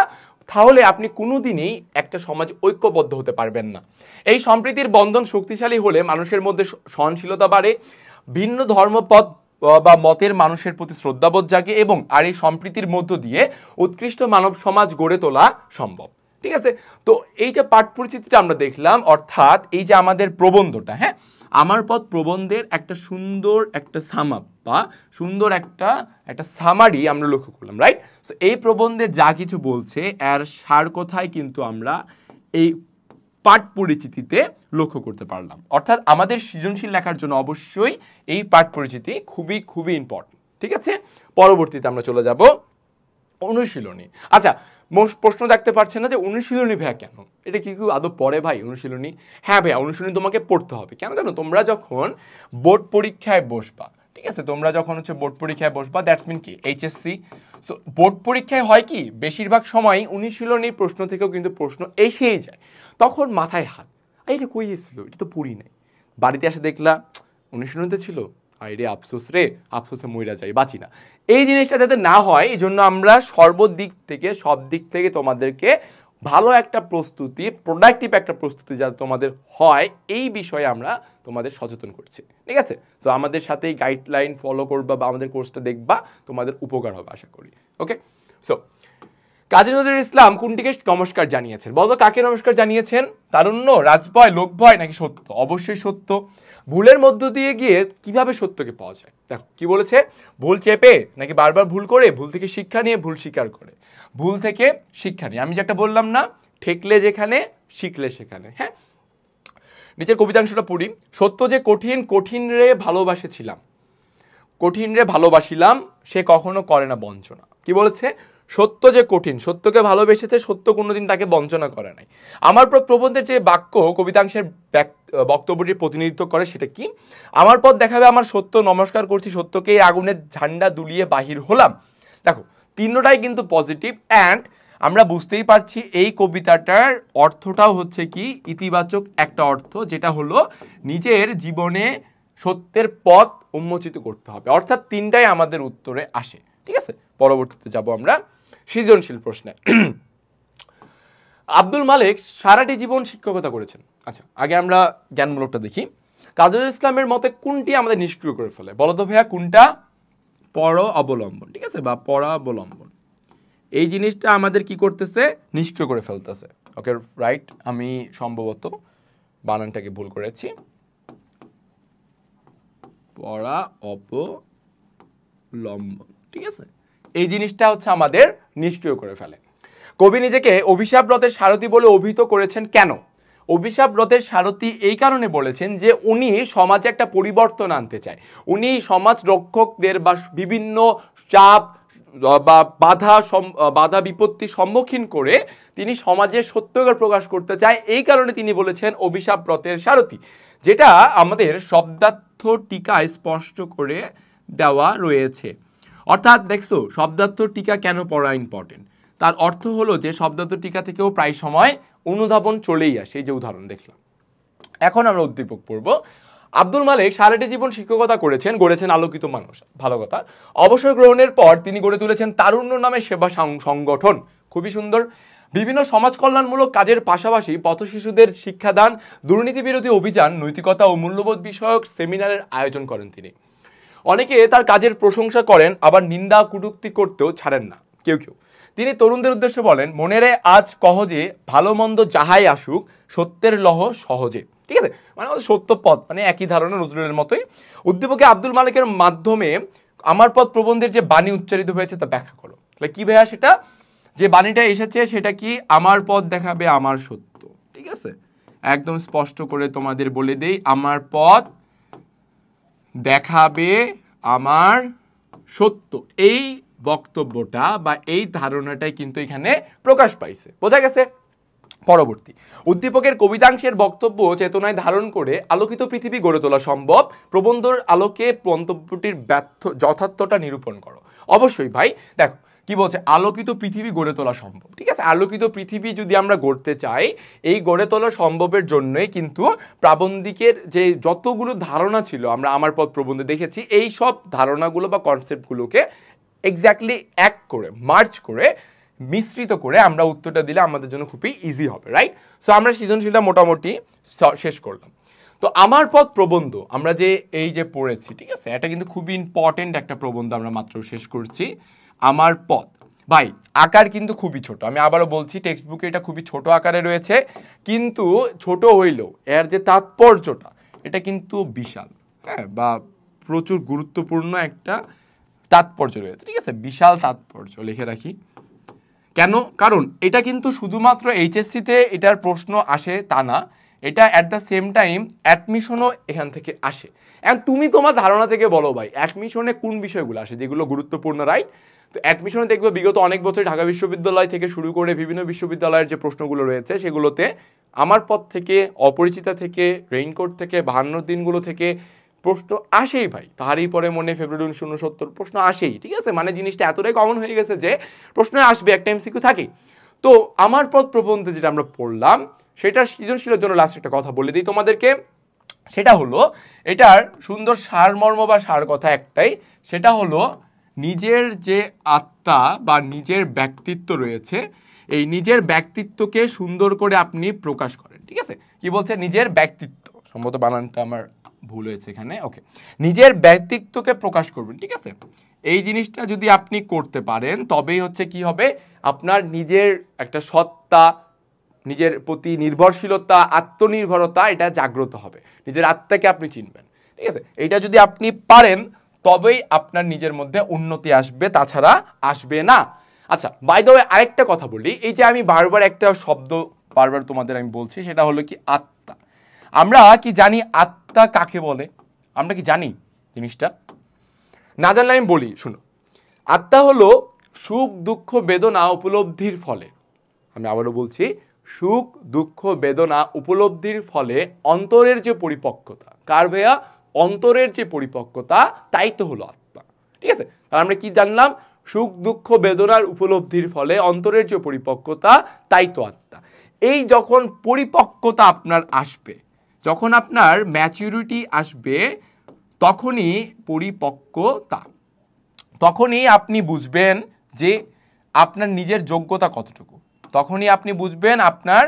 [SPEAKER 1] তাহলে আপনি কোনোদিনই একটা সমাজ ঐক্যবদ্ধ হতে পারবেন না। এই সম্প্রীতির বন্ধন শক্তিশালী হলে মানুষের মধ্যে সহনশীলতা বাড়ে, ভিন্ন ধর্মপথ বা মতের মানুষের প্রতি শ্রদ্ধাবোধ জাগে এবং আর এই সম্প্রীতির মধ্য দিয়ে উৎকৃষ্ট মানব সমাজ গড়ে তোলা সম্ভব। ঠিক আছে, তো এই যে পাঠ পরিচিতিটা আমরা দেখলাম, অর্থাৎ এই যে আমাদের প্রবন্ধটা, হ্যাঁ, আমার পথ প্রবন্ধের একটা সুন্দর একটা সামাপ বা সুন্দর একটা সামারি আমরা লক্ষ্য করলাম, রাইট? সো এই প্রবন্ধে যা কিছু বলছে এর সার কথাই কিন্তু আমরা এই পাঠ পরিচিতিতে লক্ষ্য করতে পারলাম। অর্থাৎ আমাদের সৃজনশীল লেখার জন্য অবশ্যই এই পাঠ পরিচিতি খুবই খুবই ইম্পর্টেন্ট। ঠিক আছে, পরবর্তীতে আমরা চলে যাব অনুশীলনী। আচ্ছা, প্রশ্ন দেখতে পাচ্ছেন না যে অনুশীলনী ভাইয়া কেন, এটা কি আদৌ পড়ে ভাই অনুশীলনী? হ্যাঁ ভাইয়া, অনুশীলনী তোমাকে পড়তে হবে। কেন জানো? তোমরা যখন বোর্ড পরীক্ষায় বসবা, ঠিক আছে, তোমরা যখন হচ্ছে বোর্ড পরীক্ষায় বসবা, দ্যাটস মিন কি এইচএসসি। সো বোর্ড পরীক্ষায় হয় কি বেশিরভাগ সময় অনুশীলনীর প্রশ্ন থেকেও কিন্তু প্রশ্ন এসেই যায়। তখন মাথায় হাত, এটা কই এসেছিল, এটা তো পড়ি নাই। বাড়িতে এসে দেখলা অনুশীলনীতে ছিল, আর রে আফসোস রে, আফসোসে মইরা যাই, বাঁচি না। এই জিনিসটা যাতে না হয় এই জন্য আমরা সর্বদিক থেকে সব দিক থেকে তোমাদেরকে ভালো একটা প্রস্তুতি, প্রোডাক্টিভ একটা প্রস্তুতি যাতে তোমাদের হয় এই বিষয়ে আমরা তোমাদের সচেতন করছি। ঠিক আছে, সো আমাদের সাথে এই গাইডলাইন ফলো করবা বা আমাদের কোর্সটা দেখবা, তোমাদের উপকার হবে আশা করি। ওকে, সো কাজী নজরুল ইসলাম কোনটিকে নমস্কার জানিয়েছেন? বলো কাকে নমস্কার জানিয়েছেন? তারুণ্য, রাজভয়, লোকভয় নাকি সত্য? অবশ্যই সত্য। ভুলের মধ্য দিয়ে গিয়ে কিভাবে সত্যকে পাওয়া যায়? দেখো কি বলেছে, ভুল চেপে নাকি বারবার ভুল করে, ভুল থেকে শিক্ষা নিয়ে ভুল স্বীকার করে, ভুল থেকে শিক্ষা নিয়ে। আমি যেটা বললাম না, ঠেকলে যেখানে শিখলে সেখানে। হ্যাঁ, নিচের কবিতাংশটা পড়ি। সত্য যে কঠিন, কঠিন রে ভালোবাসেছিলাম, কঠিন রে ভালোবাসিলাম, সে কখনো করে না বঞ্চনা। কি বলেছে? সত্য যে কঠিন, সত্যকে ভালোবেসেছে, সত্য কোনোদিন তাকে বঞ্চনা করে নাই। আমার প্রবন্ধের যে বাক্য কবিতাংশের বক্তব্যটি প্রতিনিধিত্ব করে সেটা কি? আমার পথ দেখাবে আমার সত্য, নমস্কার করছি সত্যকে, আগুনের ঝান্ডা দুলিয়ে বাহির হলাম। দেখো তিনটাই কিন্তু পজিটিভ, অ্যান্ড আমরা বুঝতেই পারছি এই কবিতাটার অর্থটাও হচ্ছে কি ইতিবাচক একটা অর্থ, যেটা হলো নিজের জীবনে সত্যের পথ উন্মোচিত করতে হবে। অর্থাৎ তিনটাই আমাদের উত্তরে আসে। ঠিক আছে, পরবর্তীতে যাব আমরা সৃজনশীল প্রশ্নে। আব্দুল মালিক সারাটি জীবন শিক্ষকতা করেছেন। আচ্ছা, আগে আমরা জ্ঞানমূলকটা দেখি। কাজী নজরুল ইসলামের মতে কোনটি আমাদের নিষ্ক্রিয় করে ফেলে? বলো তো ভাইয়া কোনটা? পর অবলম্বন। ঠিক আছে, বা পরাবলম্বন। এই জিনিসটা আমাদের কি করতেছে, নিষ্ক্রিয় করে ফেলতেছে। ওকে রাইট, আমি সম্ভবত বানানটাকে ভুল করেছি, পড়া অপলম্বন, ঠিক আছে। এই জিনিসটা হচ্ছে আমাদের নিষ্ক্রিয় করে ফেলে। কবি নিজেকে অভিশাপ ব্রতের সারথি বলে অভিহিত করেছেন কেন? অভিশাপ ব্রতের সারথি এই কারণে বলেছেন যে উনি সমাজে একটা পরিবর্তন আনতে চায়। উনি সমাজ রক্ষকদের বা বিভিন্ন চাপ বা বাধা বিপত্তি সম্মুখীন করে তিনি সমাজের সত্যকে প্রকাশ করতে চায়। এই কারণে তিনি বলেছেন অভিশাপ ব্রতের সারথি, যেটা আমাদের শব্দার্থ টিকায় স্পষ্ট করে দেওয়া রয়েছে। অর্থাৎ দেখছো শব্দার্থ টিকা কেন পড়া ইম্পর্টেন্ট, তার অর্থ হলো যে শব্দার্থ টিকা থেকেও প্রায় সময় অনুধাবন চলেই আসে, এই যে উদাহরণ দেখলাম। এখন আমরা উদ্দীপক পড়ব। আব্দুল মালিক সারাটি জীবন শিক্ষকতা করেছেন, গড়েছেন আলোকিত মানুষ, ভালো কথা। অবসর গ্রহণের পর তিনি গড়ে তুলেছেন তারুণ্য নামে সেবা সংগঠন, খুবই সুন্দর। বিভিন্ন সমাজ কল্যাণমূলক কাজের পাশাপাশি পথ শিশুদের শিক্ষাদান, দুর্নীতি বিরোধী অভিযান, নৈতিকতা ও মূল্যবোধ বিষয়ক সেমিনারের আয়োজন করেন তিনি। অনেকে তার কাজের প্রশংসা করেন, আবার নিন্দা কটূক্তি করতেও ছাড়েন না কেউ কেউ। তিনি তরুণদের উদ্দেশ্যে বলেন, মনেরে আজ কহজে ভালো মন্দ যাহাই আসুক, সত্যের লহ সহজে, ঠিক আছে, মানে সত্য পথ, মানে একই ধারণা নজরুলের মতোই। উদ্দীপকে আব্দুল মালিকের মাধ্যমে আমার পথ প্রবন্ধের যে বাণী উচ্চারিত হয়েছে তা ব্যাখ্যা করো। তাহলে কি ভাইয়া, সেটা যে বাণীটা এসেছে সেটা কি, আমার পথ দেখাবে আমার সত্য, ঠিক আছে, একদম স্পষ্ট করে তোমাদের বলে দেই, আমার পথ দেখাবে আমার সত্য, এই বক্তব্যটা বা এই ধারণাটাই কিন্তু এখানে প্রকাশ পাইছে, বোঝা গেছে। পরবর্তী উদ্দীপকের কবিতাংশের বক্তব্য চেতনায় ধারণ করে আলোকিত পৃথিবী গড়ে তোলা সম্ভব, প্রবন্ধের আলোকে মন্তব্যটির যথার্থতা নিরূপণ করো। অবশ্যই ভাই দেখো কি বলছে, আলোকিত পৃথিবী গড়ে তোলা সম্ভব, ঠিক আছে। আলোকিত পৃথিবী যদি আমরা গড়তে চাই, এই গড়ে তোলা সম্ভবের জন্যই কিন্তু প্রাবন্ধিকের যে যতগুলো ধারণা ছিল আমরা আমার পথ প্রবন্ধে দেখেছি, এই সব ধারণাগুলো বা কনসেপ্টগুলোকে এক্স্যাক্টলি এক করে মার্চ করে মিশ্রিত করে আমরা উত্তরটা দিলে আমাদের জন্য খুবই ইজি হবে, রাইট। সো আমরা সৃজনশীলটা মোটামুটি শেষ করলাম। তো আমার পথ প্রবন্ধ আমরা যে এই যে পড়েছি, ঠিক আছে, এটা কিন্তু খুবই ইম্পর্টেন্ট একটা প্রবন্ধ আমরা মাত্র শেষ করছি। আমার পথ ভাই আকার কিন্তু খুবই ছোট, আমি আবারও বলছি টেক্সট বুকে এটা খুবই ছোট আকারে রয়েছে, কিন্তু ছোট হইলেও এর যে তাৎপর্যটা এটা কিন্তু বিশাল, হ্যাঁ, বা প্রচুর গুরুত্বপূর্ণ একটা তাৎপর্য রয়েছে, ঠিক আছে, বিশাল তাৎপর্য, লিখে রাখি। কেন? কারণ এটা কিন্তু শুধুমাত্র এইচএসসিতে এটার প্রশ্ন আসে তা না, এটা অ্যাট দ্য সেম টাইম অ্যাডমিশনও এখান থেকে আসে। এখন তুমি তোমার ধারণা থেকে বলো ভাই অ্যাডমিশনে কোন বিষয়গুলো আসে যেগুলো গুরুত্বপূর্ণ, রাইট। তো অ্যাডমিশনে দেখবে বিগত অনেক বছর ঢাকা বিশ্ববিদ্যালয় থেকে শুরু করে বিভিন্ন বিশ্ববিদ্যালয়ের যে প্রশ্নগুলো রয়েছে সেগুলোতে আমার পথ থেকে, অপরিচিতা থেকে, রেইনকোট থেকে, 52 দিনগুলো থেকে প্রশ্ন আসেই ভাই। তারই পরে মনে ফেব্রুয়ারি 1969 প্রশ্ন আসেই, ঠিক আছে, মানে জিনিসটা এতটাই কমন হয়ে গেছে যে প্রশ্ন আসবে, একটা এমসিকিউ থাকেই। তো আমার পথ প্রবন্ধে যেটা আমরা পড়লাম সেটার সৃজনশীলের জন্য লাস্ট একটা কথা বলে দিই তোমাদেরকে, সেটা হলো এটার সুন্দর সারমর্ম বা সার কথা একটাই, সেটা হলো নিজের যে আত্মা বা নিজের ব্যক্তিত্ব রয়েছে, এই নিজের ব্যক্তিত্বকে সুন্দর করে আপনি প্রকাশ করেন, ঠিক আছে। কি বলছে, নিজের ব্যক্তিত্ব, সম্ভবত বানানটা আমার ভুল হয়েছে এখানে, ওকে, নিজের ব্যক্তিত্বকে প্রকাশ করবেন, ঠিক আছে। এই জিনিসটা যদি আপনি করতে পারেন তবেই হচ্ছে কি হবে, আপনার নিজের একটা সত্তা, নিজের প্রতি নির্ভরশীলতা, আত্মনির্ভরতা এটা জাগ্রত হবে, নিজের আত্মাকে আপনি চিনবেন, ঠিক আছে। এটা যদি আপনি পারেন তবেই আপনার নিজের মধ্যে উন্নতি আসবে, তাছাড়া আসবে না। আচ্ছা বাই দ্য ওয়ে আরেকটা কথা বলি, এই যে আমি বারবার একটা শব্দ বারবার তোমাদের আমি বলছি, সেটা হলো কি আত্মা। আমরা কি জানি আত্মা কাকে বলে? আমরা কি জানি জিনিসটা? না জানলে আমি বলি, শুনো। আত্মা হলো সুখ দুঃখ বেদনা উপলব্ধির ফলে, আমি আবারও বলছি, সুখ দুঃখ বেদনা উপলব্ধির ফলে অন্তরের যে পরিপক্কতা, কার ভাইয়া? অন্তরের যে পরিপক্কতা, তাই তো হলো আত্মা, ঠিক আছে। আর আমরা কি জানলাম? সুখ দুঃখ বেদনার উপলব্ধির ফলে অন্তরের যে পরিপক্কতা, তাই তো আত্মা। এই যখন পরিপক্কতা আপনার আসবে, যখন আপনার ম্যাচুরিটি আসবে, তখনই পরিপক্কতা, তখনই আপনি বুঝবেন যে আপনার নিজের যোগ্যতা কতটুকু, তখনই আপনি বুঝবেন আপনার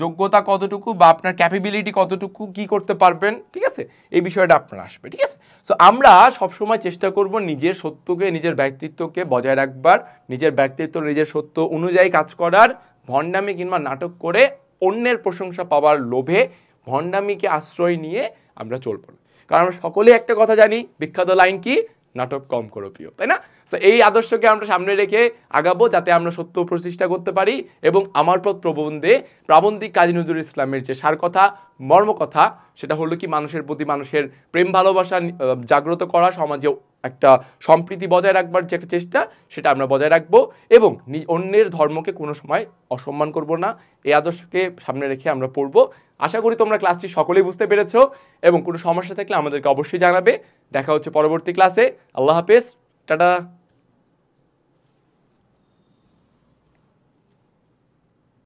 [SPEAKER 1] যোগ্যতা কতটুকু বা আপনার ক্যাপাবিলিটি কতটুকু কি করতে পারবেন, ঠিক আছে, এই বিষয়টা আপনার আসবে, ঠিক আছে। সো আমরা সবসময় চেষ্টা করব নিজের সত্যকে, নিজের ব্যক্তিত্বকে বজায় রাখবার, নিজের ব্যক্তিত্ব নিজের সত্য অনুযায়ী কাজ করার, ভণ্ডামি কিংবা নাটক করে অন্যের প্রশংসা পাওয়ার লোভে ভণ্ডামিকে আশ্রয় নিয়ে আমরা চলবো না। কারণ আমরা সকলেই একটা কথা জানি, বিখ্যাত লাইন কি, নাটক কম করো প্রিয়, তাই না? সো এই আদর্শকে আমরা সামনে রেখে আগাবো যাতে আমরা সত্য প্রতিষ্ঠা করতে পারি এবং আমার পথ প্রবন্ধে প্রাবন্ধিক কাজী নজরুল ইসলামের যে সার কথা, মর্ম কথা, সেটা হলো কি মানুষের প্রতি মানুষের প্রেম ভালোবাসা জাগ্রত করা, সমাজে একটা সম্প্রীতি বজায় রাখবার যে একটা চেষ্টা, সেটা আমরা বজায় রাখবো এবং অন্যের ধর্মকে কোনো সময় অসম্মান করব না। এই আদর্শকে সামনে রেখে আমরা পড়বো। আশা করি তোমরা ক্লাসটি সকলেই বুঝতে পেরেছো এবং কোনো সমস্যা থাকলে আমাদেরকে অবশ্যই জানাবে। দেখা হচ্ছে পরবর্তী ক্লাসে। আল্লাহ হাফেজ, টাটা।